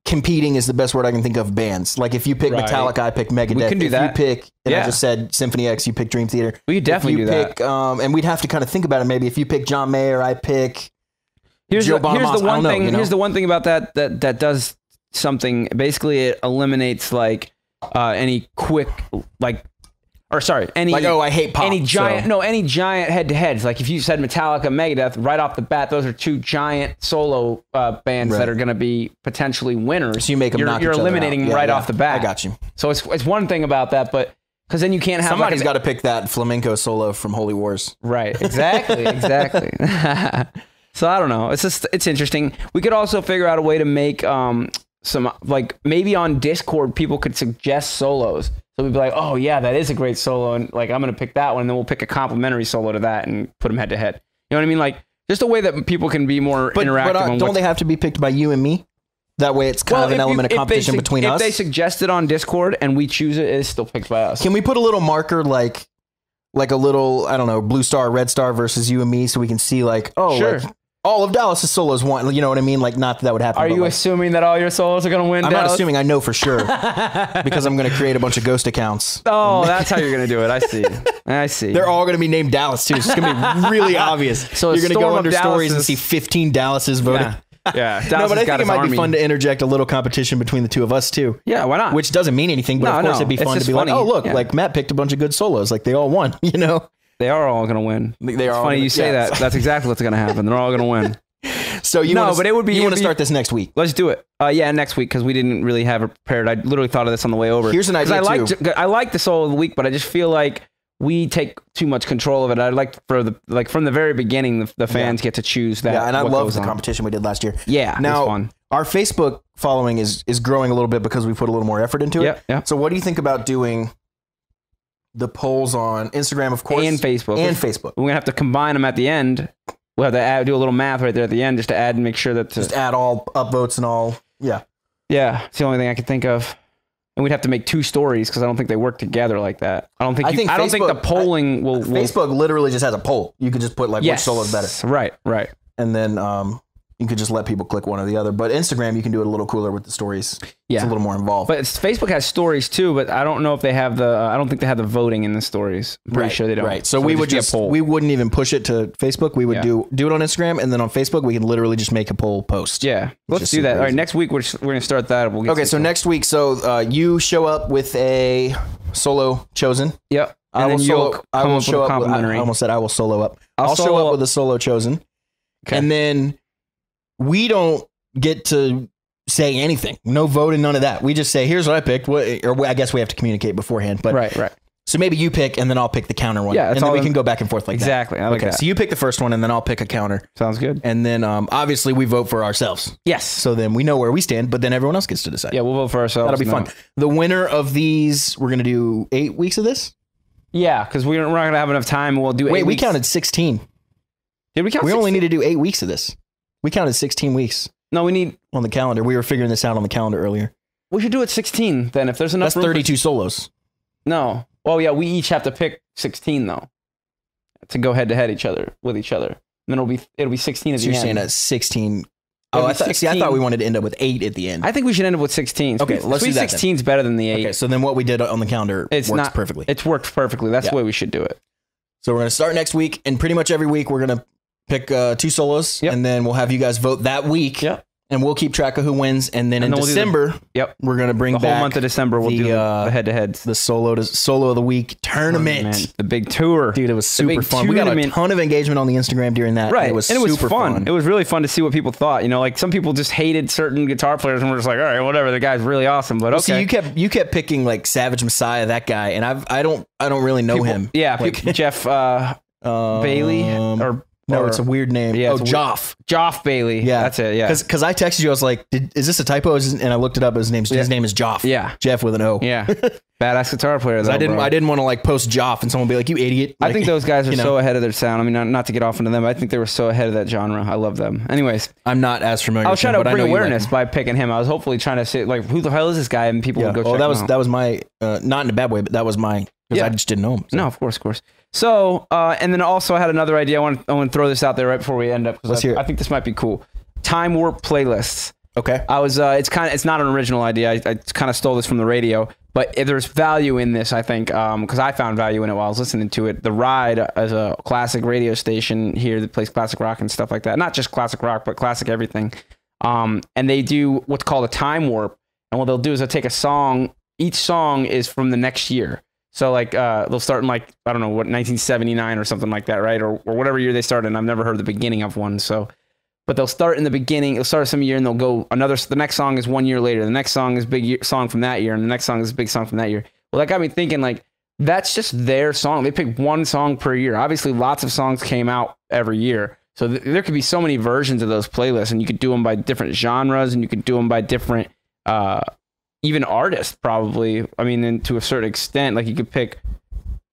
competing is the best word I can think of bands. Like if you pick Metallica, I pick Megadeth. We can do that. If you pick, and I just said Symphony X, you pick Dream Theater. We could definitely do that. And we'd have to kind of think about it. Maybe if you pick John Mayer, I pick Here's the one thing about that does something. Basically, it eliminates like any quick any I hate pop. Any giant head-to-heads. Like if you said Metallica, Megadeth, right off the bat, those are two giant solo bands that are going to be potentially winners. So you make them knock each You're other eliminating out. right off the bat. I got you. So it's one thing about that, but because then you can't have somebody's got to pick that flamenco solo from Holy Wars. Right. Exactly. So I don't know. It's interesting. We could also figure out a way to make some like maybe on Discord people could suggest solos. So we'd be like, oh yeah, that is a great solo, and like I'm gonna pick that one, and then we'll pick a complimentary solo to that and put them head to head. You know what I mean? Like just a way that people can be more interactive. But don't they have to be picked by you and me? That way, it's kind of an element of competition between us. If they suggest it on Discord and we choose it, it's still picked by us. Can we put a little marker like like a little, I don't know, blue star, red star versus you and me, so we can see like, oh, sure. like, all of Dallas's solos won. You know what I mean? Like, not that would happen. Are you assuming that all your solos are going to win? I'm Dallas? not assuming. I know for sure because I'm going to create a bunch of ghost accounts. Oh, that's how you're going to do it. I see. I see. They're all going to be named Dallas too. It's going to be really obvious. So you're going to go under stories and see 15 Dallases voting. Yeah. No, but I think it might be fun to interject a little competition between the two of us too. Yeah, why not? Which doesn't mean anything, but of course it'd be fun to be funny. Like, oh look, like Matt picked a bunch of good solos. Like they all won. You know, they are all going to win. They are. It's funny you say that. That's exactly what's going to happen. They're all going to win. So but it would be. You want to start this next week? Let's do it. Yeah, next week because we didn't really have it prepared. I literally thought of this on the way over. Here's an idea I like the solo of the week, but I just feel like we take too much control of it. I'd like from the very beginning, the fans get to choose that. Yeah, and I love the competition we did last year. Yeah, now fun. Our Facebook following is growing a little bit because we put a little more effort into it. Yeah. So what do you think about doing the polls on Instagram, of course, and Facebook? We're gonna have to combine them at the end. We'll have to do a little math right there at the end just to add and make sure that just add all upvotes and all. Yeah. Yeah, it's the only thing I can think of. And we'd have to make 2 stories because I don't think they work together like that. I don't think the polling will. Facebook literally just has a poll. You could just put like which solo is better. Right. And then you could just let people click one or the other. But Instagram, you can do it a little cooler with the stories. Yeah. It's a little more involved. But Facebook has stories too, but I don't know if they have I don't think they have the voting in the stories. I'm pretty sure they don't. Right. So we would we wouldn't even push it to Facebook. We would do it on Instagram, and then on Facebook, we can literally just make a poll post. Yeah. Let's do that. All right. Next week, we're going to start that. So next week, you show up with a solo chosen. Yep. I will show up. I almost said I will solo up. I'll show up with a solo chosen. Okay. And then we don't get to say anything. No voting, none of that. We just say, here's what I picked. Or I guess we have to communicate beforehand. But right. So maybe you pick, and then I'll pick the counter one. Yeah, and then we can go back and forth like that. Exactly. I like that. So you pick the first one, and then I'll pick a counter. Sounds good. And then obviously we vote for ourselves. Yes. So then we know where we stand, but then everyone else gets to decide. Yeah, we'll vote for ourselves. That'll be fun. The winner of these, we're going to do 8 weeks of this? Yeah, because we're not going to have enough time. We'll do 8 weeks. Wait, we counted 16. Did we count 16? We only need to do 8 weeks of this. We counted 16 weeks. No, we need... On the calendar. We were figuring this out on the calendar earlier. We should do it 16 then, if there's enough. That's 32 solos. No. Well, yeah, we each have to pick 16 though, to go head to head with each other. And then it'll be 16 at the end. You're saying at 16. Oh, I thought we wanted to end up with 8 at the end. I think we should end up with 16. Okay, let's do that. 16 is better than the 8. Okay, so then what we did on the calendar works perfectly. It's worked perfectly. That's the way we should do it. So we're going to start next week, and pretty much every week we're going to pick 2 solos, and then we'll have you guys vote that week. Yep. And we'll keep track of who wins. And then in December, we're going to bring back the whole month of December. We'll do the head-to-heads. The solo of the week tournament. The big tour. Dude, it was super fun. We got a ton of engagement on the Instagram during that. Right. It was super fun. It was really fun to see what people thought. You know, like some people just hated certain guitar players and we're just like, all right, whatever. The guy's really awesome. But okay. See, you kept picking like Savage Messiah, that guy. And I don't really know him. Yeah. Like, Jeff Bailey or... No, it's a weird name. Yeah, Joff Bailey. Yeah, that's it. Yeah, because I texted you. I was like, "Is this a typo?" And I looked it up. His name is Joff. Yeah, Jeff with an O. Yeah, badass guitar player. Though, I didn't want to like post Joff and someone be like, "You idiot." Like, I think those guys are so ahead of their sound. I mean, not to get off into them, but I think they were so ahead of that genre. I love them. Anyways, I'm not as familiar. I was trying to bring awareness by picking him. I was hopefully trying to say like, who the hell is this guy? And people would go. Oh, that was my not in a bad way, but that was my because I just didn't know him. So. No, of course. So, and then also I had another idea. I want to throw this out there right before we end up. Let's hear it. I think this might be cool. Time warp playlists. Okay. I was. It's not an original idea. I kind of stole this from the radio, but there's value in this. I think because I found value in it while I was listening to it. The Ride as a classic radio station here that plays classic rock and stuff like that. Not just classic rock, but classic everything. And they do what's called a time warp. And what they'll do is they'll take a song. Each song is from the next year. So like they'll start in like, I don't know, 1979 or something like that, right? Or whatever year they started. And I've never heard the beginning of one. So, but they'll start in the beginning. They'll start some year and they'll go the next song is 1 year later. The next song is song from that year. And the next song is a big song from that year. Well, that got me thinking like, that's just their song. They pick one song per year. Obviously lots of songs came out every year. So there could be so many versions of those playlists and you could do them by different genres and you could do them by different, even artists probably. I mean, and to a certain extent, like you could pick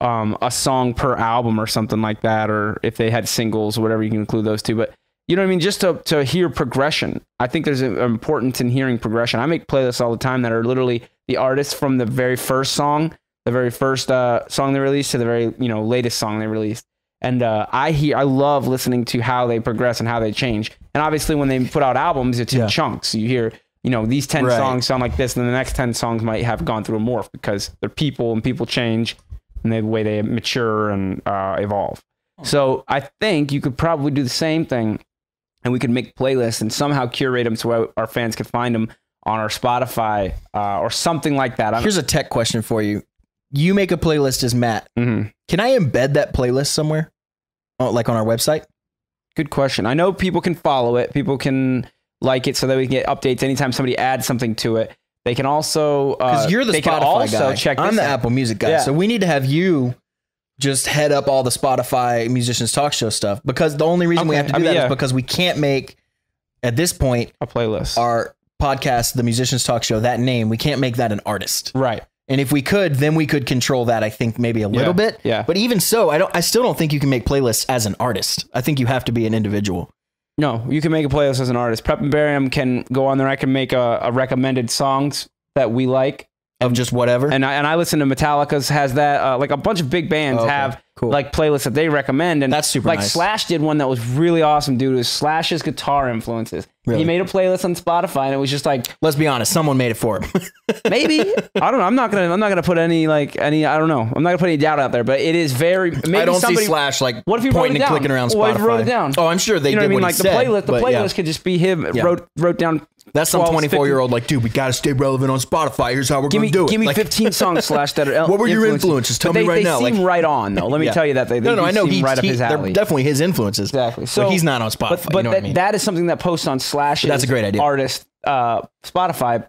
a song per album or something like that, or if they had singles or whatever, you can include those too. But you know what I mean? Just to hear progression. I think there's an importance in hearing progression. I make playlists all the time that are literally the artists from the very first song the very first song they released to the very latest song they released. And I love listening to how they progress and how they change. And obviously when they put out albums, it's in chunks. You hear, these 10 songs sound like this, and the next 10 songs might have gone through a morph because they're people and people change and the way they mature and evolve. So I think you could probably do the same thing, and we could make playlists and somehow curate them so our fans could find them on our Spotify or something like that. Here's a tech question for you. You make a playlist as Matt. Mm-hmm. Can I embed that playlist somewhere? Like on our website? Good question. I know people can follow it. People can like it so that we can get updates anytime somebody adds something to it. They can also... Because you're the Spotify guy. I'm the Apple Music guy. So we need to have you just head up all the Spotify Musicians Talk Show stuff. Because the only reason we have to do that is because we can't make, at this point... a playlist. Our podcast, the Musicians Talk Show, that name, we can't make that an artist. Right. And if we could, then we could control that, I think, maybe a little bit. Yeah. But even so, I still don't think you can make playlists as an artist. I think you have to be an individual. No, you can make a playlist as an artist. Prep and Barium can go on there. I can make a recommended songs that we like. Of just whatever? And I listen to Metallica's has that, like a bunch of big bands have like playlists that they recommend. And that's super nice. Slash did one that was really awesome, dude. It was Slash's guitar influences. Really? He made a playlist on Spotify, and it was just like... Let's be honest, someone made it for him. Maybe. I don't know. I'm not gonna put any I don't know. I'm not gonna put any doubt out there, but it is very... Maybe I don't see Slash like what if you pointing and clicking around Spotify. What if you wrote it down? Oh, I'm sure they did what he said. The playlist could just be him wrote down... That's some 24-year-old like, dude, we got to stay relevant on Spotify. Here's how we're going to do it. Give me 15 songs Slash that are... What were your influences? Tell me right now. They seem right on, though. Let me tell you that. They I know. Seem right up his alley. They're definitely his influences. Exactly. So but he's not on Spotify. But you know what I mean? That is something that posts on Slash's that's a great idea. Artist Spotify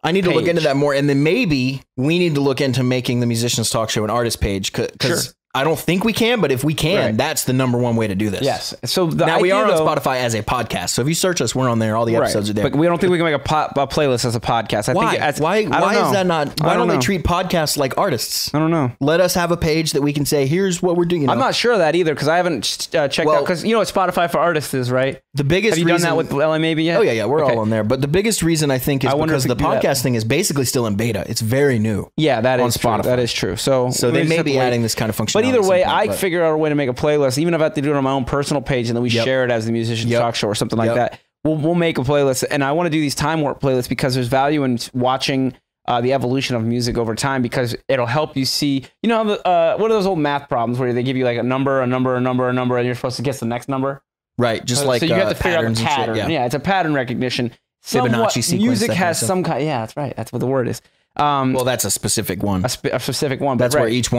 I need to look into that more. And then maybe we need to look into making the Musicians Talk Show an artist page. Because I don't think we can, but if we can, that's the number one way to do this. Yes. So now we are on Spotify as a podcast. So if you search us, we're on there. All the episodes are there. But we don't think we can make a playlist as a podcast. Why is that not? Why don't they treat podcasts like artists? I don't know. Let us have a page that we can say, here's what we're doing. I'm not sure of that either because I haven't checked out. Because you know what Spotify for artists is, right? The biggest. Have you done that with LA Maybe yet? Oh yeah, we're all on there. But the biggest reason I think is because the podcast thing is basically still in beta. It's very new. Yeah, that is true. That is true. So they may be adding this kind of functionality. But either way, figure out a way to make a playlist, even if I have to do it on my own personal page and then we share it as the Musicians Talk Show or something like that. We'll make a playlist, and I want to do these time warp playlists because there's value in watching the evolution of music over time because it'll help you see, what are those old math problems where they give you like a number, and you're supposed to guess the next number? Right, just like so you have to figure out the pattern. Yeah, it's a pattern recognition. Fibonacci sequence. Music has some kind. Yeah, that's right. That's what the word is. Well, that's a specific one. A specific one. That's where each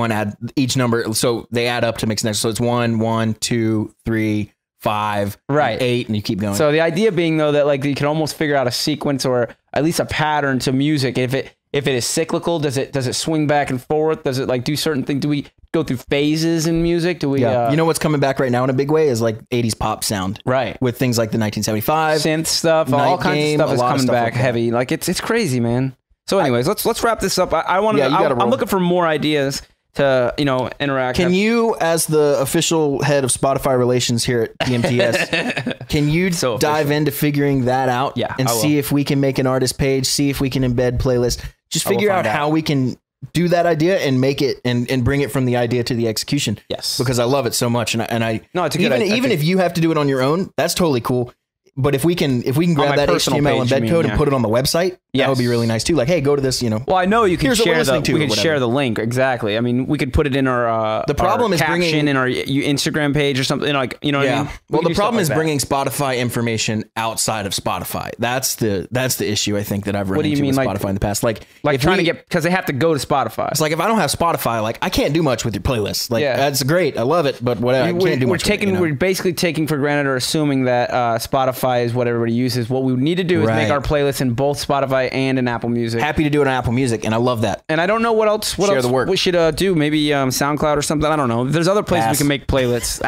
number. So they add up to make next. So it's 1, 1, 2, 3, 5, 8, and you keep going. So the idea being though that like you can almost figure out a sequence or at least a pattern to music. If it is cyclical, does it swing back and forth? Does it like do certain things? Do we go through phases in music? Do we? You know what's coming back right now in a big way is like 80s pop sound. Right. With things like the 1975 synth stuff, all kinds of stuff is coming back heavy. Like it's crazy, man. So anyways, let's wrap this up. I'm looking for more ideas to, interact. Can you, as the official head of Spotify relations here at PMTS, can you dive into figuring that out and see if we can make an artist page, see if we can embed playlists, just figure out how we can do that idea and make it and bring it from the idea to the execution. Yes. Because I love it so much. And I it's a good idea. Even if you have to do it on your own, that's totally cool. But if we can grab that HTML embed code and put it on the website, that would be really nice too. Like, hey, go to this, Well, I know you can share the link. Exactly. I mean, we could put it in our the problem is caption in our Instagram page or something like, what I mean? Well, the problem is bringing Spotify information outside of Spotify. That's the issue I think that I've run into with Spotify in the past. Like trying to get, because they have to go to Spotify. It's like if I don't have Spotify, like I can't do much with your playlist. Like that's great. I love it, but whatever. I can't do much with it, We're basically taking for granted or assuming that Spotify is what everybody uses. What we need to do is make our playlists in both Spotify and in Apple Music. Happy to do it on Apple Music, and I love that. And I don't know what else we should do. Maybe SoundCloud or something. I don't know. There's other places we can make playlists.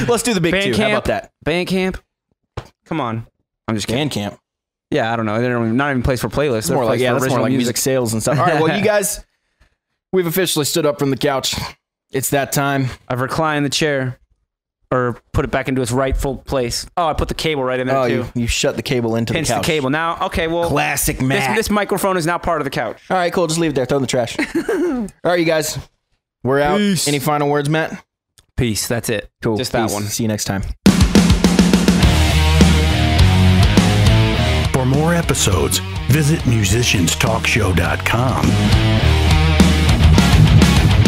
Let's do the big two. How about that? Bandcamp. Come on. I'm just kidding. Bandcamp. Yeah, I don't know. They're not even a place for playlists. It's more like music sales and stuff. All right, well, you guys, we've officially stood up from the couch. It's that time. I've reclined the chair. or put it back into its rightful place. Oh, I put the cable right in there too. You shut the cable into the couch. The cable. Now, okay, well. Classic Matt. This microphone is now part of the couch. All right, cool. Just leave it there. Throw it in the trash. All right, you guys. We're out. Peace. Any final words, Matt? Peace. That's it. Cool. Just that one. See you next time. For more episodes, visit musicianstalkshow.com.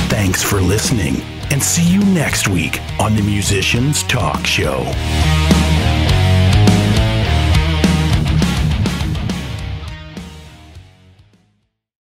Thanks for listening, and see you next week on the Musicians Talk Show.